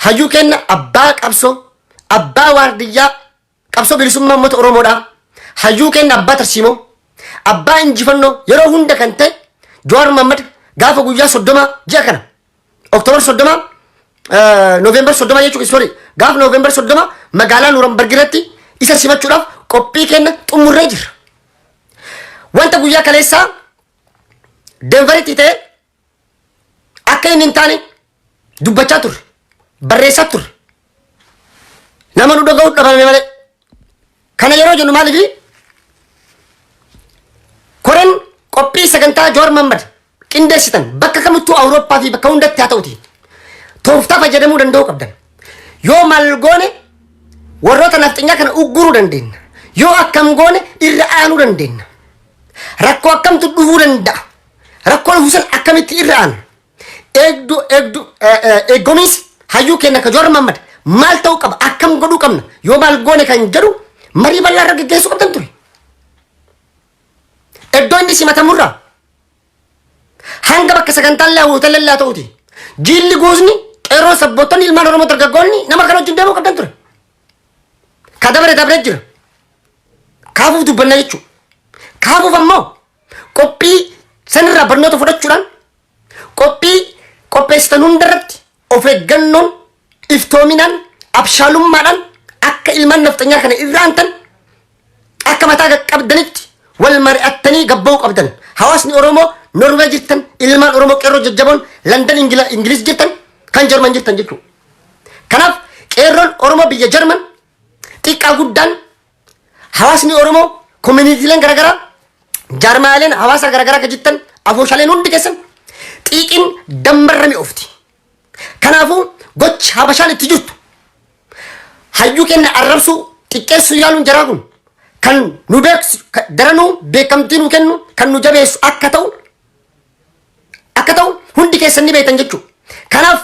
hayyuu kenna abbaa qabsoo abbaa waardiyyaa qabsoo bilisummaa uummata Oromoodhaa hayyuu kenna abbaa tarsiimoo abbaa injifannoo yeroo hunda kan ta'e Jawaar Mohammad gaafa guyyaa 30 ji'a kana Oktoobar 30 Noovembar 30 jechuudha sorry gaafa Noovembar 30 magaalaa Nuurambarg irratti isa simachuudhaaf qophii kenna xumurree jira. Wanta guyyaa kaleessaa Denveritti ta'e akka inni hin taane dubbachaa turre barreessaa turre nama nu dhaga'uu dhabame malee kana yeroo jennu maaliif koreen qophii sagantaa Jawaar Mohammad qindeessitan bakka kamittuu Awurooppaa fi bakka hundatti haa ta'uti tooftaa fayyadamuu danda'uu qabdan. Yoo maal goone warroota nafxanyaa kana ugguruu dandeenya. Yoo akkam goone irra aanuu dandeenya. Rakkoo akkamtu dhufuu danda'a. Rakkoo dhufuusan akkamitti irra aanu. Eeggomis hayyuu kenna ka Jawaar Mohammad maal ta'uu qaba akkam godhuu qabna yoo maal goone kan jedhu marii bal'aa irra gaggeessuu qabdan ture. Iddoo inni simatamurraa hanga bakka sagantaallee hawwataallee haa ta'uti jiilli goosni qeerroo sabboottonni ilmaan Oromoo dargaggoonni nama kana wajjin deemuu qabdan ture. Ka dabaree jira. Kaafuuf dubbanna jechuudha. Kaafuuf ammoo qophii sanirraa barnoota fudhachuudhaan qophii qopheessitan hundarratti of eeggannoon iftoominaan abshaalummaadhaan akka ilmaan nafxanyaa kana irraantan akka mataa qabdanitti wal mari'attanii gabba'uu qabdan. Hawaasni Oromoo Norway jirtan, ilmaan Oromoo qeerroo jajjaboon London Ingiliz jirtan, kan Jarman jirtan jechuudha. Kanaaf qeerroon Oromoo biyya Jarman xiqqaa guddaan hawaasni Oromoo communityleen garagaraa jaarmaaleen hawaasa garagaraa ka jirtan afooshaaleen hundi keessan xiiqiin dammarra mi'oofti. Kanaafuu gochi habashaan itti jirtu hayyuu kenna arrabsuu xiqqeessu yaaluun jaraa kun kan nu beeksu daranuu beekamtii nu kennu kan nu jabeessu akka ta'u hundi keessan ni beektan jechuudha. Kanaaf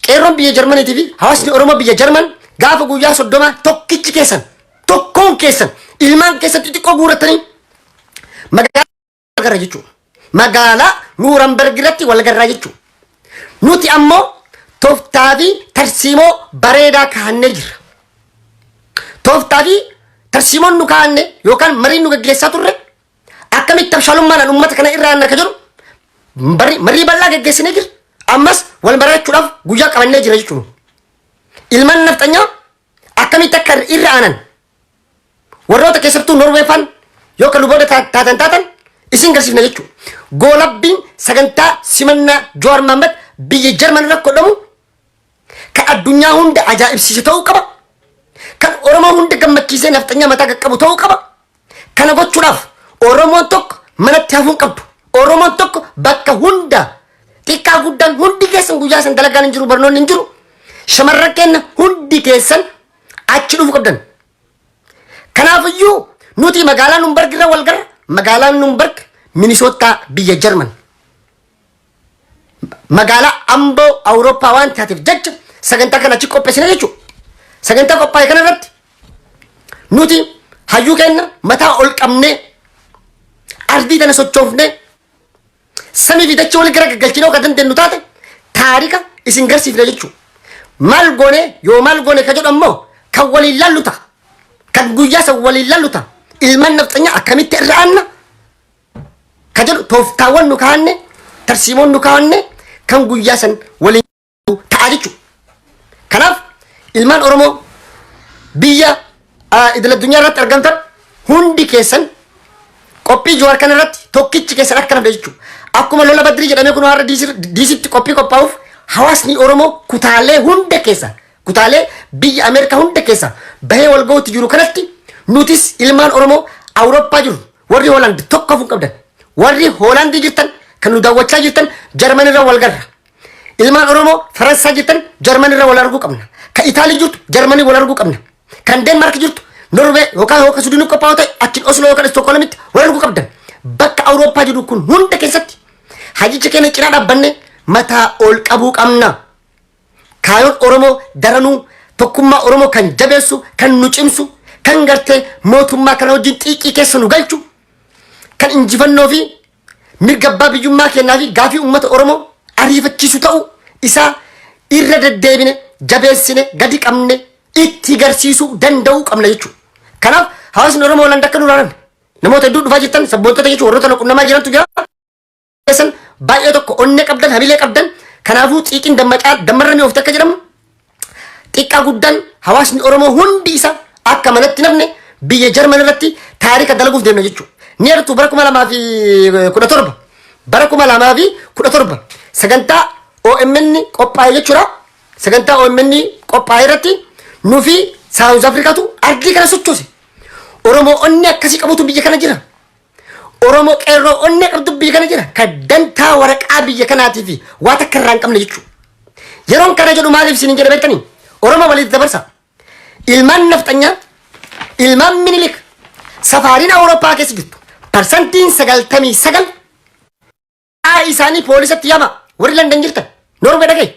qeerroon biyya Jarmaniitii fi hawaasni Oromoo biyya Jarman gaafa guyyaa 30 tokkichi keessan tokkoon keessan ilmaan keessatti xiqqoo guurratanii magaalaa garra jechuudha. Magaalaa Nuuramberg irratti wal garraa jechuudha. Nuti ammoo tooftaa fi tarsiimoo bareedaa kaa'annee jirra. Tooftaa fi tarsiimoon nu kaa'anne yookaan mariin nu gaggeessaa turre akkamitti abshaalummaadhaan uummata kana irraa akka jiru marii bal'aa gaggeessinee jira. Ammas wal barachuudhaaf guyyaa qabannee jira jechuudha. Ilmaan nafxanyaa akkamitti akka irra aanan warroota keessattuu Norweefaan yookaan luboota taatan isin garsiifna jechuudha. Goolabbiin sagantaa simannaa Jawaar Mohaammed biyya Jarman irra godhamu kan addunyaa hunda ajaa'ibsiise ta'uu qaba. Kan Oromoo hunda gammachiisee nafxanyaa mataa qaqqabu ta'uu qaba. Kana gochuudhaaf Oromoon tokko manatti hafuun qabdu. Oromoon tokko bakka hunda xiqqaa guddaan hundi keessan guyyaa san dalagaan hin jiru barnoonni hin jiru. Shamarran keenya hundi keessan achi dhufuu qabdan. Kanaafiyyuu nuti magaalaa Nuumberg irra wal garra. Magaalaa Nuumberg Minisootaa biyya Jarman. Magaalaa Amboo Awurooppaa waan taateef jecha sagantaa kana achi qopheessina jechuudha. Sagantaa qophaa'e kana irratti nuti hayyuu keenya mataa ol qabnee ardii tana sochoofnee samii fi dachee wal gara gaggalchinee akka dandeenyu taate taarika isin garsiifne jechuudha. Maal goone yoo maal goone ka jedhu ammoo kan waliin laallu ta'a. Kan guyyaa san waliin laallu ta'a. Ilmaan nafxanyaa akkamitti irra aanna ka jedhu tooftaawwan nu kaa'anne tarsiimoon nu kaa'anne kan guyyaa san waliin ta'a jechuudha. Kanaaf ilmaan Oromoo biyya idil addunyaa irratti argamtan hundi keessan qophii Jawaar kana irratti tokkichi keessan akka nafde jechuudha. Akkuma lola Badrii jedhamee kun har'a diisitti qophii qophaa'uuf hawaasni Oromoo kutaalee hunda keessa kutaalee biyya Ameerikaa hunda keessa bahee wal ga'uutti jiru kanatti nutis ilmaan Oromoo Awurooppaa jiru warri Hoolaand tokko hafuun qabdan warri Hoolaandii jirtan kan nu daawwachaa jirtan Jarman irra wal garra. Ilmaan Oromoo Faransaa jirtan Jarman irra wal arguu qabna. Kan Itaalii jirtu Jarmanii wal arguu qabna. Kan Deenmaark jirtu Norwee yookaan Suudinii qophaa'u ta'e achiin Osloo yookaan Stookholmitti wal arguu qabdan. Bakka Awurooppaa jiru kun hunda keessatti hajicha keenya cinaa dhaabbanne mataa ol qabuu qabna. Kaayoon Oromoo daranuu tokkummaa Oromoo kan jabeessu kan nu cimsu kan gartee mootummaa kana wajjin xiiqii keessa nu galchu kan injifannoo fi mirga abbaa biyyummaa kennaa fi gaafii uummata Oromoo ariifachiisu ta'uu isaa irra deddeebine jabeessine gadi qabne itti garsiisuu danda'uu qabna jechuudha. Kanaaf hawaasni Oromoo Hoolaand akka duraan namoota hedduu dhufaa jirtan sabboontota jechuun warroota quunnamaa jirantu jira. Baay'ee tokko onnee qabdan habilee qabdan kanaafuu xiiqiin dammarra mi'oofte akka jedhamu xiqqaa guddaan hawaasni Oromoo hundi isa akka manatti nafne biyya Jarman irratti taarika dalaguuf deemna jechuudha. Ni argitu bara 2017 sagantaa OMN qophaa'e jechuudha. Sagantaa OMN qophaa'e irratti nufi South Africaatu ardii kana sochoose. Oromoo onnee akkasii qabutu biyya kana jira. Oromoo qeerroo onnee qabdu biyya kana jira. Kan dantaa waraqaa biyya kanaatii fi waa takka irraa hin qabne jechuudha. Yeroon kana jedhu maaliif isin hin jedhe beektanii? Oromoo walitti dabarsa. Ilmaan nafxanyaa, ilmaan Minilik safaariin Awurooppaa keessa jirtu. Parsantiin 99 isaanii poolisatti yaama. Warri Landan jirtan Norwee dhagee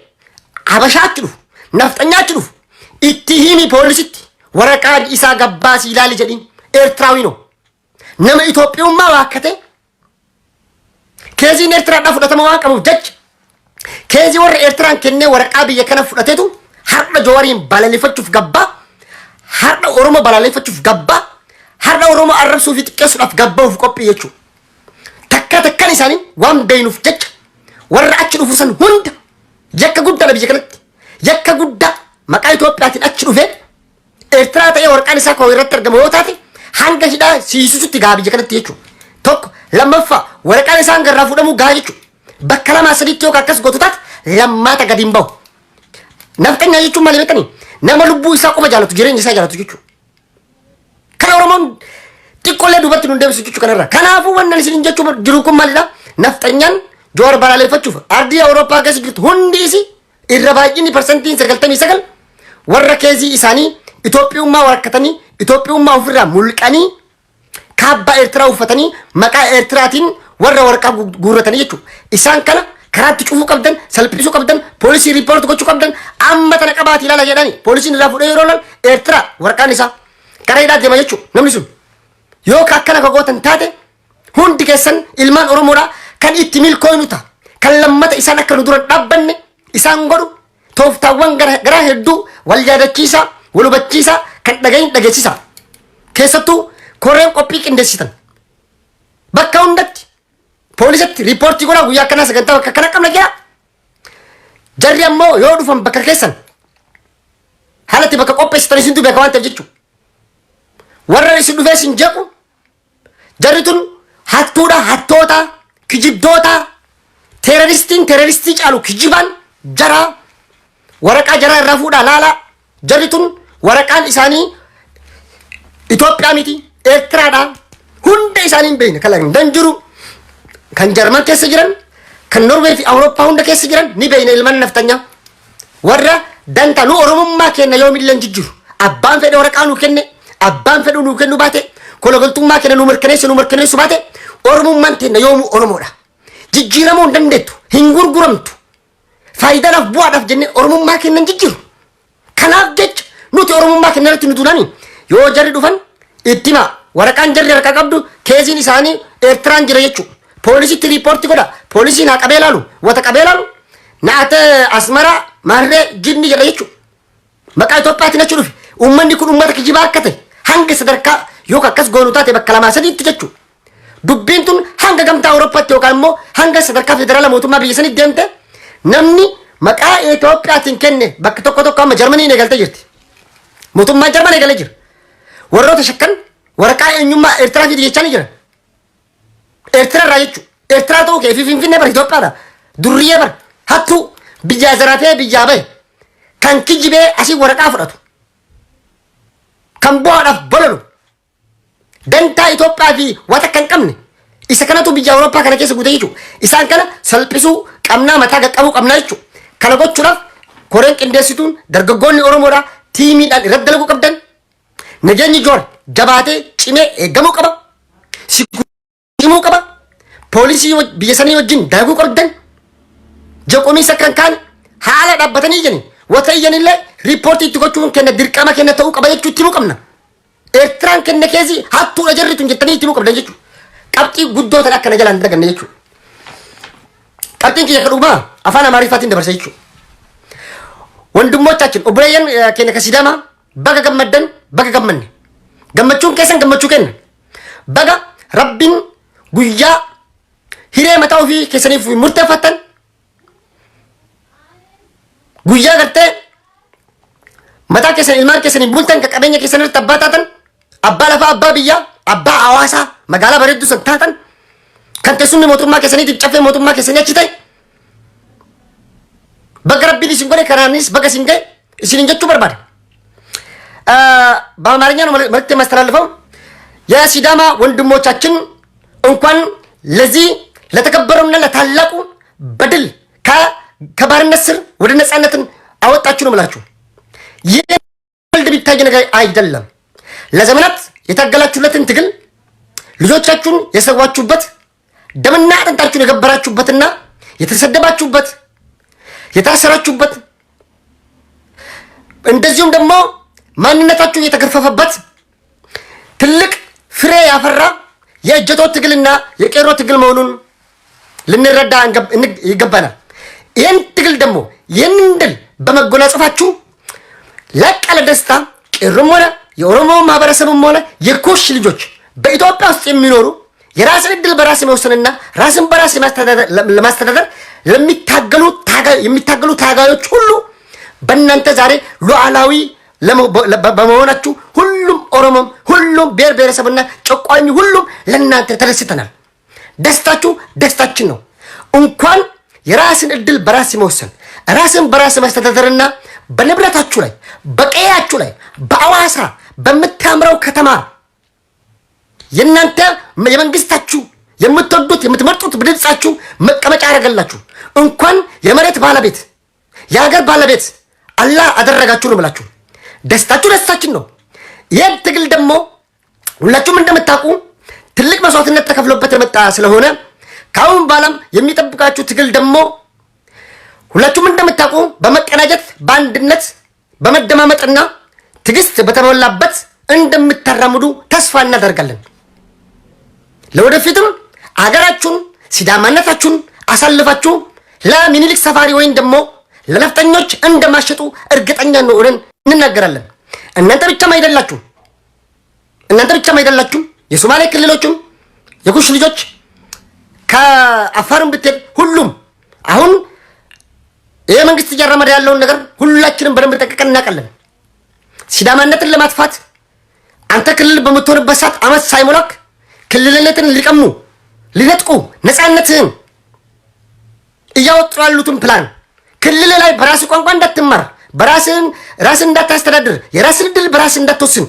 Habashaatti dhufu nafxanyaatti dhufu itti himi poolisitti waraqaa isaa gabbaasii ilaali jedhiin Eertiraawiinoo nama Itoophiyummaa waakkate keeziin Eertiraadhaa fudhatama waan qabuuf jecha keezii warra Eertiraan kennee waraqaa biyya kana fudhateetu har'a Jawaariin balaleeffachuuf gabbaa har'a Oromoo balaleeffachuuf gabbaa har'a Oromoo arrabsuu fi xiqqeessuudhaaf gabba'uuf qophii jechuudha. Takkan isaanii waan beeynuuf jecha warra achi dhufu san hunda yakka guddaa biyya kanatti yakka guddaa maqaa Itoophiyaatiin achi dhufee Eertiraa ta'ee waraqaan isaa koo irratti argamu yoo taate hanga hidhaa siisusutti gaa biyya kanatti jechuudha. Tokko lammaffaa waraqaan isaan garraa fuudhamu gaa jechuudha. Bakka lama sadiitti yookaan akkas gootutat lammaata gadi hin bahu. Nafxanyaa jechuun maali beektanii? Nama lubbuu isaa qofa jaalatu jireenya isaa jaalatu jechuudha. Kana Oromoon xiqqoolee duubatti nu deebisu jechuudha kanarra. Kanaafuu wannan isin jechuu jiru kun maalidha? Nafxanyaan Jowaar balaaleffachuuf ardii Awurooppaa keessa jirtu hundi isii irra baay'inni parsantiin 99 warra keezii isaanii Itoophiyummaa warqatanii Itoophiyummaa ofirraa mulqanii kaabba Eertiraa uffatanii maqaa Eertiraatiin warra warqaa guurratanii jechuudha. Isaan kana karaatti cufuu qabdan, salphisuu qabdan, poolisii riipoorti gochuu qabdan, amma tana qabaati ilaala jedhanii poolisiin irraa fuudhee yeroo laal Eertiraa warqaan isaa qareedhaa deema jechuudha. Namni sun yoo akkana kagootan taate hundi keessan ilmaan Oromoodhaa kan itti milkooynu ta'a. Kan lammata isaan akka nu dura dhaabbanne isaan godhu tooftaawwan garaa hedduu wal yaadachiisaa, wal hubachiisaa kan dhagahin dhageessisaa. Keessattuu koreen qophii qindeessitan. Bakka hundatti poolisatti riipoortii godhaa guyyaa akkanaa sagantaa bakka akkana qabna jedha. Jarri ammoo yoo dhufan bakka keessan haalatti bakka qopheessitan isintu beeka waan ta'eef jechuudha. Warra isin dhufee isin jeequ jarri tun hattuudha, hattoota, kijibdoota, teeroristii caalu kijibaan jara waraqaa jara irraa fuudhaa laala. Jarri tun waraqaan isaanii Itoophiyaa miti Eertiraadha. Hunda isaanii hin beekne kan danjiru kan Jarman keessa jiran kan Norwee fi Awurooppaa hunda keessa jiran ni beekne ilman naftanyaa. Warra danta nu Oromummaa kenna yoomillee jijjiiru. Abbaan fedhe waraqaa nu kenne, abbaan fedhu nu kennu baate, kologaltummaa kenna nu mirkaneessu baate Oromummaan kenna yoomu Oromoodha. Jijjiiramuu hin dandeettu, hin gurguramtu. Faayidaadhaaf bu'aadhaaf jennee Oromummaa kennan jijjiiru. Kanaaf jecha nuti Oromummaa kenna irratti nu tuulanii yoo jarri dhufan ittima waraqaan jarri harkaa qabdu keeziin isaanii Eertiraan jira jechuudha. Poolisitti riipoortii godha. Poolisiin haa qabee laalu, wata qabee laalu naata Asmaraa maarree jinni jedha jechuudha. Maqaa Itoophiyaatiin achi dhufe uummanni kun uummata kijibaa akka ta'e hanga sadarkaa yookaan akkas goonu taate bakka lamaa sadiitti jechuudha. Dubbiin tun hanga gamtaa Awurooppaatti yookaan immoo hanga sadarkaa federaala mootummaa biyya sanitti deemte namni maqaa Itoophiyaatiin kenne bakka tokko amma Jarmaniin eegaltee jirti. Mootummaan Jarman eegalee jira. Warroota shakkan waraqaa eenyummaa Eertiraatii jechaa ni jiran. Eertiraa irraa jechuudha. Eertiraa ta'uu kee fi Finfinnee bara Itoophiyaadha. Durriyyee bara hattuu biyyaa zaraafee biyyaa bahe kan kijibee asii waraqaa fudhatu. Kan bu'aadhaaf bololu. Dantaa Itoophiyaa fi wata kan qabne isa kanatu biyya Awurooppaa kana keessa guute jechuudha. Isaan kana salphisuu qabnaa mataa qaqqabuu qabnaa jechuudha. Kana gochuudhaaf koreen qindeessituun dargaggoonni Oromoodhaa tiimiidhaan irratti dalaguu qabdan. Nageenyi Jowaar jabaatee cimee eegamuu qaba. Cimuu qaba. Poolisii biyya sanii wajjin dalaguu qabdan. Jeqomiinsa kan kaan haala dhaabbatanii jiran wata iyyanillee riipoortii itti gochuun kenna dirqama kenna ta'uu qaba jechuutti himuu qabna. Eertiraan kenne keezii hattuudha jarri tun jettanii itti himuu qabdan jechuudha. Qabxii guddoo tan akkana jalaan daganne jechuudha. Qabxiin kiyya kadhumaa afaan Amaariffaatiin dabarsa jechuudha. Wandummochaችን obboleeyyan keenya kasiidama baga gammaddan baga gammanne. Gammachuun keessan gammachuu kenna. Baga Rabbiin guyyaa hiree mataa ofii keessaniif murteeffattan guyyaa gartee mataa keessan ilmaan keessaniin bultan kan qabeenya keessan irratti abbaa taatan abbaa lafaa abbaa biyyaa abbaa hawaasaa magaalaa bareedduu san taatan kan teessumni mootummaa keessaniitiif caffee mootummaa keessanii achi ta'e baga Rabbiin isin godhe kanaanis baga isin ga'e isinin jechuu barbaada. በአማርኛ ነው መልእክት የማስተላልፈው። የሲዳማ ወንድሞቻችን እንኳን ለዚህ ለተከበረውና ለታላቁ በድል ከባርነት ስር ወደ ነፃነትን አወጣችሁ ነው የምላችሁ። ይህ ወልድ ቢታይ ነገር አይደለም። ለዘመናት የታገላችሁለትን ትግል ልጆቻችሁን የሰዋችሁበት ደምና አጥንታችሁን የገበራችሁበትና የተሰደባችሁበት የታሰራችሁበት እንደዚሁም ደግሞ ማንነታችሁ የተገፈፈበት ትልቅ ፍሬ ያፈራ የእጀቶ ትግልና የቄሮ ትግል መሆኑን ልንረዳ ይገባናል። ይህን ትግል ደግሞ ይህንን ድል በመጎናጸፋችሁ ላቅ ያለ ደስታ ቄሮም ሆነ የኦሮሞ ማህበረሰብም ሆነ የኩሽ ልጆች በኢትዮጵያ ውስጥ የሚኖሩ የራስን እድል በራስ የመወሰንና ራስን በራስ ለማስተዳደር የሚታገሉ ታጋዮች ሁሉ በእናንተ ዛሬ ሉዓላዊ በመሆናችሁ ሁሉም ኦሮሞም ሁሉም ብሔር ብሔረሰብና ጨቋኝ ሁሉም ለእናንተ ተደስተናል። ደስታችን ነው። እንኳን የራስን እድል በራስ መወሰን ራስን በራስ ማስተዳደርና በንብረታችሁ ላይ በቀያችሁ ላይ በአዋሳ በምታምረው ከተማ የናንተ የመንግስታችሁ የምትወዱት የምትመርጡት በድምጻችሁ መቀመጫ ያደረገላችሁ እንኳን የመሬት ባለቤት የሀገር ባለቤት አላህ አደረጋችሁ ነው ብላችሁ ደስታችን ነው። ይህ ትግል ደግሞ ሁላችሁም እንደምታውቁ ትልቅ መስዋዕትነት ተከፍሎበት የመጣ ስለሆነ ካሁን በኋላም የሚጠብቃችሁ ትግል ደግሞ ሁላችሁም እንደምታውቁ በመቀናጀት በአንድነት በመደማመጥና ትግስት በተሞላበት እንደምታራምዱ ተስፋ እናደርጋለን። ለወደፊትም አገራችሁን ሲዳማነታችሁን አሳልፋችሁ ለሚኒሊክ ሰፋሪ ወይም ደግሞ ለነፍጠኞች እንደማሸጡ እርግጠኛ ነን እንናገራለን። እናንተ ብቻም አይደላችሁ የሶማሌ ክልሎችም የኩሽ ልጆች ከአፋርም ብትሄድ ሁሉም አሁን ይሄ መንግስት እያራመደ ያለውን ነገር ሁላችንም በደንብ ጠንቅቀን እናውቃለን። ሲዳማነትን ለማጥፋት አንተ ክልል በምትሆንበት ሰዓት አመት ሳይሞላክ ክልልነትን ሊነጥቁ ነፃነትህን እያወጡ ያሉትን ፕላን ክልል ላይ በራስ ቋንቋ እንዳትማር ራስን እንዳታስተዳድር የራስን ዕድል በራስ እንዳትወስን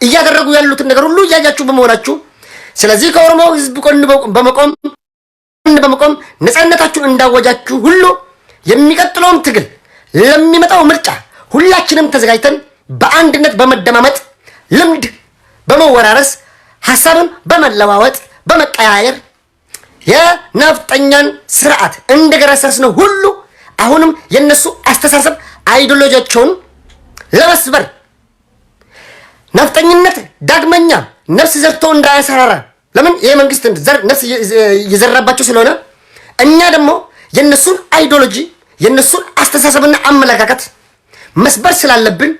እያደረጉ ያሉትን ነገር ሁሉ እያያችሁ በመሆናችሁ ስለዚህ ከኦሮሞ ህዝብ ጎን በመቆም ነፃነታችሁን እንዳወጃችሁ ሁሉ የሚቀጥለውም ትግል ለሚመጣው ምርጫ ሁላችንም ተዘጋጅተን በአንድነት በመደማመጥ ልምድ በመወራረስ ሐሳብን በመለዋወጥ በመቀያየር የነፍጠኛን ስርዓት እንደገረሰስ ነው ሁሉ አሁንም የነሱ አስተሳሰብ አይዲዮሎጂያቸውን ለመስበር ነፍጠኝነት ዳግመኛ ነፍስ ዘርቶ እንዳያሰራራ ለምን ይሄ መንግስት ዘር ነፍስ እየዘራባቸው ስለሆነ እኛ ደግሞ የነሱን አይዲዮሎጂ የነሱን አስተሳሰብና አመለካከት መስበር ስላለብን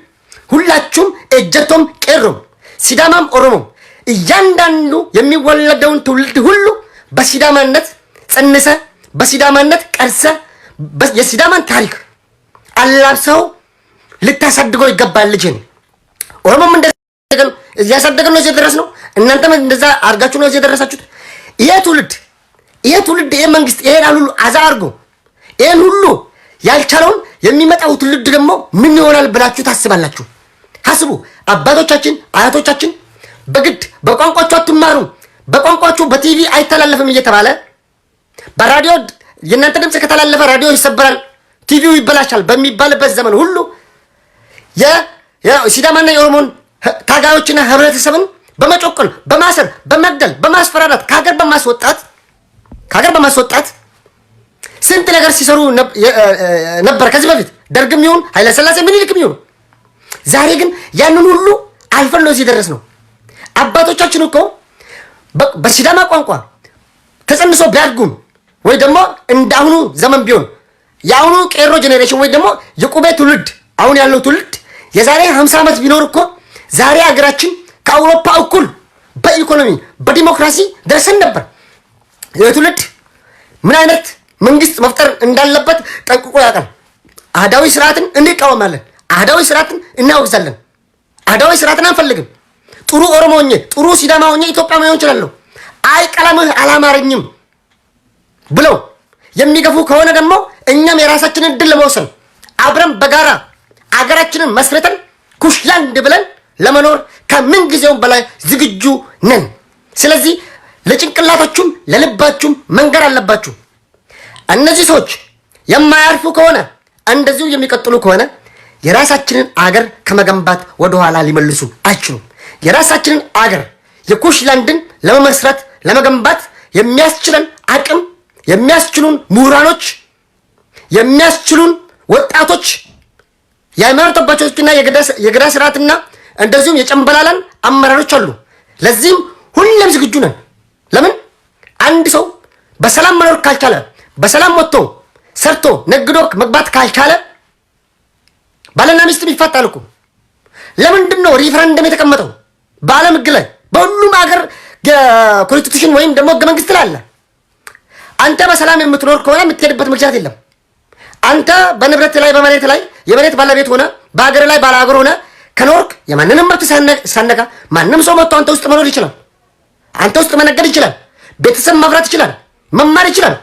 ሁላችሁም እጀቶም ቄሮም ሲዳማም ኦሮሞም እያንዳንዱ የሚወለደውን ትውልድ ሁሉ በሲዳማነት ጸንሰ በሲዳማነት ቀርሰ የሲዳማን ታሪክ አላብሰው ልታሳድገው ይገባል። ልጅን ኦሮሞም እንደዛ እያሳደገን ነው እዚህ ድረስ ነው። እናንተም እንደዛ አርጋችሁ ነው እዚህ ደረሳችሁት። ይሄ ትውልድ ይሄ መንግስት ይሄን ሁሉ አዛርጎ ይሄን ሁሉ ያልቻለውን የሚመጣው ትውልድ ደግሞ ምን ይሆናል ብላችሁ ታስባላችሁ? ሐስቡ። አባቶቻችን አያቶቻችን በግድ በቋንቋቸው አትማሩ በቋንቋቸው በቲቪ አይተላለፍም እየተባለ በራዲዮ የእናንተ ድምጽ ከተላለፈ ራዲዮ ይሰበራል ቲቪው ይበላሻል በሚባልበት ዘመን ሁሉ የሲዳማና የኦሮሞን ታጋዮችና ህብረተሰብን በመጮቆን በማሰር በመግደል በማስፈራራት ከሀገር በማስወጣት ስንት ነገር ሲሰሩ ነበር ከዚህ በፊት ደርግም ይሁን ኃይለ ሥላሴ ምኒልክም ይሁን። ዛሬ ግን ያንን ሁሉ አልፈን ነው እዚህ ደረስ ነው። አባቶቻችን እኮ በሲዳማ ቋንቋ ተጸንሶ ቢያድጉም ወይ ደግሞ እንዳሁኑ ዘመን ቢሆን የአሁኑ ቄሮ ጄኔሬሽን ወይ ደግሞ የቁቤ ትውልድ አሁን ያለው ትውልድ የዛሬ 50 ዓመት ቢኖር እኮ ዛሬ ሀገራችን ከአውሮፓ እኩል በኢኮኖሚ በዲሞክራሲ ደርሰን ነበር። የትውልድ ምን አይነት መንግስት መፍጠር እንዳለበት ጠንቅቆ ያውቃል። አህዳዊ ስርዓትን እንቃወማለን። አህዳዊ ስርዓትን እናወግዛለን። አህዳዊ ስርዓትን አንፈልግም። ጥሩ ኦሮሞ ሆኜ ጥሩ ሲዳማ ሆኜ ኢትዮጵያ መሆን እችላለሁ። አይ ቀለምህ አላማረኝም ብለው የሚገፉ ከሆነ ደግሞ እኛም የራሳችንን እድል ለመወሰን አብረን በጋራ አገራችንን መስርተን ኩሽላንድ ብለን ለመኖር ከምን ጊዜውም በላይ ዝግጁ ነን። ስለዚህ ለጭንቅላታችሁም ለልባችሁም መንገር አለባችሁ። እነዚህ ሰዎች የማያርፉ ከሆነ እንደዚሁ የሚቀጥሉ ከሆነ የራሳችንን አገር ከመገንባት ወደኋላ ሊመልሱ አይችሉም። የራሳችንን አገር የኩሽላንድን ለመመስረት ለመገንባት የሚያስችለን አቅም የሚያስችሉን ምሁራኖች የሚያስችሉን ወጣቶች የሃይማኖት አባቶችና የገዳ ስርዓትና እንደዚሁም የጨምበላላን አመራሮች አሉ። ለዚህም ሁሌም ዝግጁ ነን። ለምን አንድ ሰው በሰላም መኖር ካልቻለ በሰላም ወጥቶ ሰርቶ ነግዶ መግባት ካልቻለ ባልና ሚስት ይፋታሉ እኮ። ለምንድን ነው ሪፈረንደም የተቀመጠው? በዓለም ሕግ ላይ በሁሉም ሀገር ኮንስቲቱሽን ወይም ደግሞ ሕገ መንግስት ላይ አለ። አንተ በሰላም የምትኖር ከሆነ የምትሄድበት ምክንያት የለም። አንተ በንብረት ላይ በመሬት ላይ የመሬት ባለቤት ሆነ በሀገር ላይ ባለ ሀገር ሆነ ከኖርክ የማንንም መብት ሳነካ ማንም ሰው መጥቶ አንተ ውስጥ መኖር ይችላል። አንተ ውስጥ መነገድ ይችላል። ቤተሰብ ማፍራት ይችላል፣ መማር ይችላል።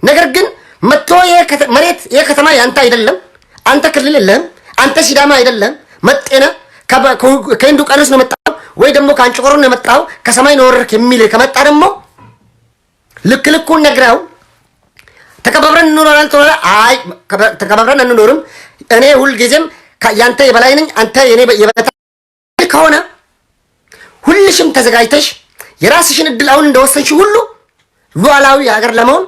ነገር ግን መጥቶ መሬት የከተማ ያንተ አይደለም፣ አንተ ክልል የለህም፣ አንተ ሲዳማ አይደለም፣ መጤነ ከህንዱ ቀንስ ነው መጣው ወይ ደግሞ ከአንጭቆሮ ነው መጣው ከሰማይ ነው ወረድክ የሚል ከመጣ ደግሞ ልክ ልኩን ነግረው ተከባብረን እንኖራለን ተወለ አይ ተከባብረን እንኖርም እኔ ሁል ጊዜም ያንተ የበላይ ነኝ አንተ የኔ የበላይ ከሆነ ሁልሽም ተዘጋጅተሽ የራስሽን እድል አሁን እንደወሰንሽ ሁሉ ሉዓላዊ ሀገር ለመሆን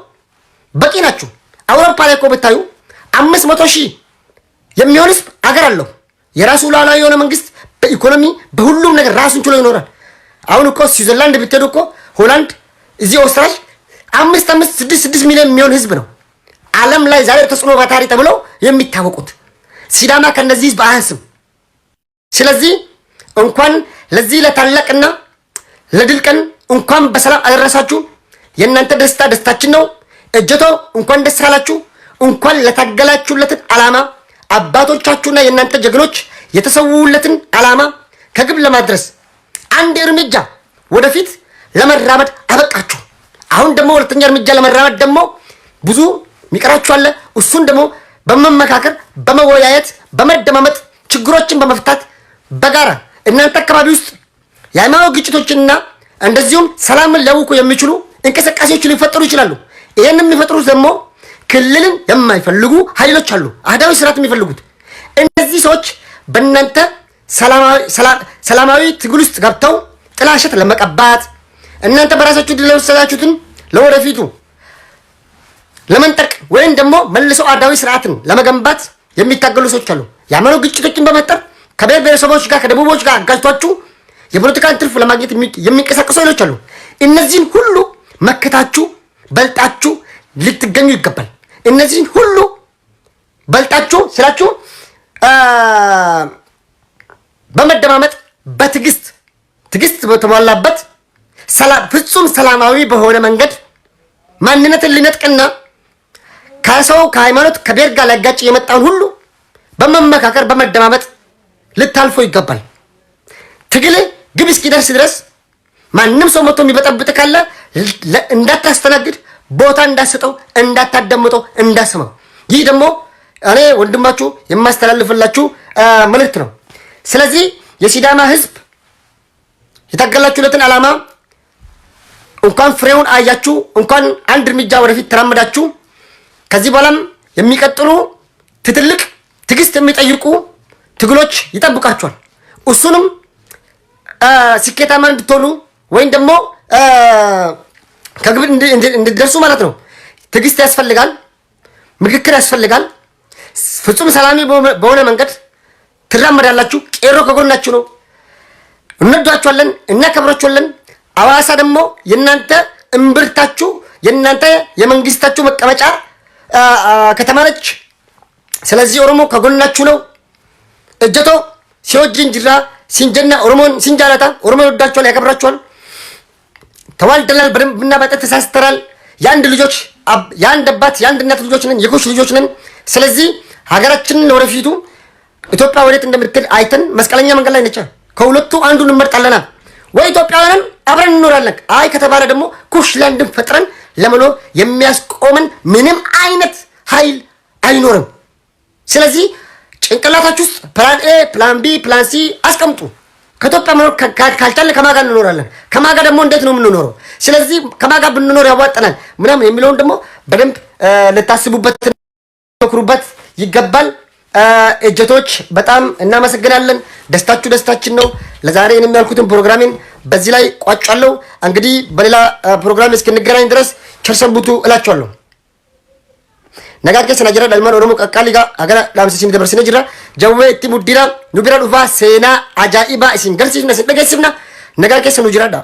በቂ ናችሁ። አውሮፓ ላይ እኮ ብታዩ 500,000 የሚሆን ህዝብ ሀገር አለው። የራሱ ሉዓላዊ የሆነ መንግስት በኢኮኖሚ በሁሉም ነገር ራሱን ችሎ ይኖራል። አሁን እኮ ስዊዘርላንድ ብትሄዱ እኮ ሆላንድ እዚህ ኦስትሪያ 5-6 ሚሊዮን የሚሆን ህዝብ ነው። ዓለም ላይ ዛሬ ተጽዕኖ ፈጣሪ ተብለው የሚታወቁት ሲዳማ ከነዚህ ህዝብ አያንስም። ስለዚህ እንኳን ለዚህ ለታላቅና ለድል ቀን እንኳን በሰላም አደረሳችሁ። የእናንተ ደስታ ደስታችን ነው። እጀቶ እንኳን ደስ አላችሁ። እንኳን ለታገላችሁለትን ዓላማ አባቶቻችሁና የእናንተ ጀግኖች የተሰውለትን ዓላማ ከግብ ለማድረስ አንድ እርምጃ ወደፊት ለመራመድ አበቃችሁ። አሁን ደግሞ ሁለተኛ እርምጃ ለመራመድ ደግሞ ብዙ ሚቀራችሁ አለ። እሱን ደግሞ በመመካከር በመወያየት በመደማመጥ ችግሮችን በመፍታት በጋራ እናንተ አካባቢ ውስጥ የሃይማኖት ግጭቶችንና እንደዚሁም ሰላምን ሊያውኩ የሚችሉ እንቅስቃሴዎች ሊፈጠሩ ይችላሉ። ይሄንን የሚፈጥሩት ደግሞ ክልልን የማይፈልጉ ኃይሎች አሉ፣ አህዳዊ ስርዓት የሚፈልጉት። እነዚህ ሰዎች በእናንተ ሰላማዊ ትግል ውስጥ ገብተው ጥላሸት ለመቀባት እናንተ በራሳችሁ ድል ለወሰዳችሁትን ለወደፊቱ ለመንጠቅ ወይም ደግሞ መልሰው አህዳዊ ስርዓትን ለመገንባት የሚታገሉ ሰዎች አሉ። የሃይማኖት ግጭቶችን በመፍጠር ከብሔር ብሔረሰቦች ጋር ከደቡቦች ጋር አጋጭቷችሁ የፖለቲካን ትርፍ ለማግኘት የሚንቀሳቀሱ ኃይሎች አሉ። እነዚህን ሁሉ መከታችሁ በልጣችሁ ልትገኙ ይገባል። እነዚህን ሁሉ በልጣችሁ ስላችሁ በመደማመጥ በትዕግስት በተሟላበት ፍጹም ሰላማዊ በሆነ መንገድ ማንነትን ሊነጥቅና ከሰው ከሃይማኖት ከብሔር ጋር ሊያጋጭ የመጣውን ሁሉ በመመካከር በመደማመጥ ልታልፎ ይገባል። ትግል ግብ እስኪደርስ ድረስ ማንም ሰው መጥቶ የሚበጠብጥ ካለ እንዳታስተናግድ፣ ቦታ እንዳሰጠው፣ እንዳታዳምጠው፣ እንዳስመው። ይህ ደግሞ እኔ ወንድማችሁ የማስተላልፍላችሁ መልእክት ነው። ስለዚህ የሲዳማ ህዝብ የታገላችሁለትን ዓላማ እንኳን ፍሬውን አያችሁ፣ እንኳን አንድ እርምጃ ወደፊት ተራመዳችሁ። ከዚህ በኋላም የሚቀጥሉ ትልቅ ትዕግስት የሚጠይቁ ትግሎች ይጠብቃችኋል። እሱንም ስኬታማ እንድትሆኑ ወይም ደግሞ ከግብ እንድትደርሱ ማለት ነው። ትዕግስት ያስፈልጋል፣ ምክክር ያስፈልጋል። ፍጹም ሰላማዊ በሆነ መንገድ ትራመዳላችሁ። ቄሮ ከጎናችሁ ነው። እንወዳችኋለን፣ እናከብራችኋለን። አዋሳ ደግሞ የእናንተ እምብርታችሁ የእናንተ የመንግስታችሁ መቀመጫ ከተማ ነች። ስለዚህ ኦሮሞ ከጎናችሁ ነው። እጀቶ ሲወጅን ጅራ ሲንጀና ኦሮሞን ሲንጃላታ ኦሮሞ ይወዳችኋል፣ ያከብራችኋል። ተዋልደናል፣ በደንብና በጥት ተሳስተናል። የአንድ ልጆች የአንድ አባት የአንድ እናት ልጆች ነን፣ የኩሽ ልጆች ነን። ስለዚህ ሀገራችንን ወደፊቱ ኢትዮጵያ ወዴት እንደምትል አይተን መስቀለኛ መንገድ ላይ ነች። ከሁለቱ አንዱን እንመርጣለና ወይ ኢትዮጵያውያንን አብረን እንኖራለን። አይ ከተባለ ደግሞ ኩሽላንድን ፈጥረን ለመኖር የሚያስቆመን ምንም አይነት ኃይል አይኖርም። ስለዚህ ጭንቅላታችሁ ውስጥ ፕላን ኤ፣ ፕላን ቢ፣ ፕላን ሲ አስቀምጡ። ከኢትዮጵያ መኖር ካልቻለ ከማጋ እንኖራለን። ከማጋ ደግሞ እንዴት ነው የምንኖረው? ስለዚህ ከማጋ ብንኖር ያዋጠናል ምናምን የሚለውን ደግሞ በደንብ ልታስቡበት መክሩበት ይገባል። እጀቶች በጣም እናመሰግናለን። ደስታችሁ ደስታችን ነው። ለዛሬ እኔም ያልኩትን ፕሮግራሜን በዚህ ላይ ቋጫለሁ። እንግዲህ በሌላ ፕሮግራም እስክንገናኝ ድረስ ቸር ሰንብቱ እላችኋለሁ። nagaa keessa na jira dhalmaan Oromoo qaqqaaligaa agara dhaamsisiin dabarsine jira jawwee itti muddira nu bira dhufaa seenaa ajaa'ibaa isin garsiifna isin dhageessifna nagaa keessa nu jiraadha.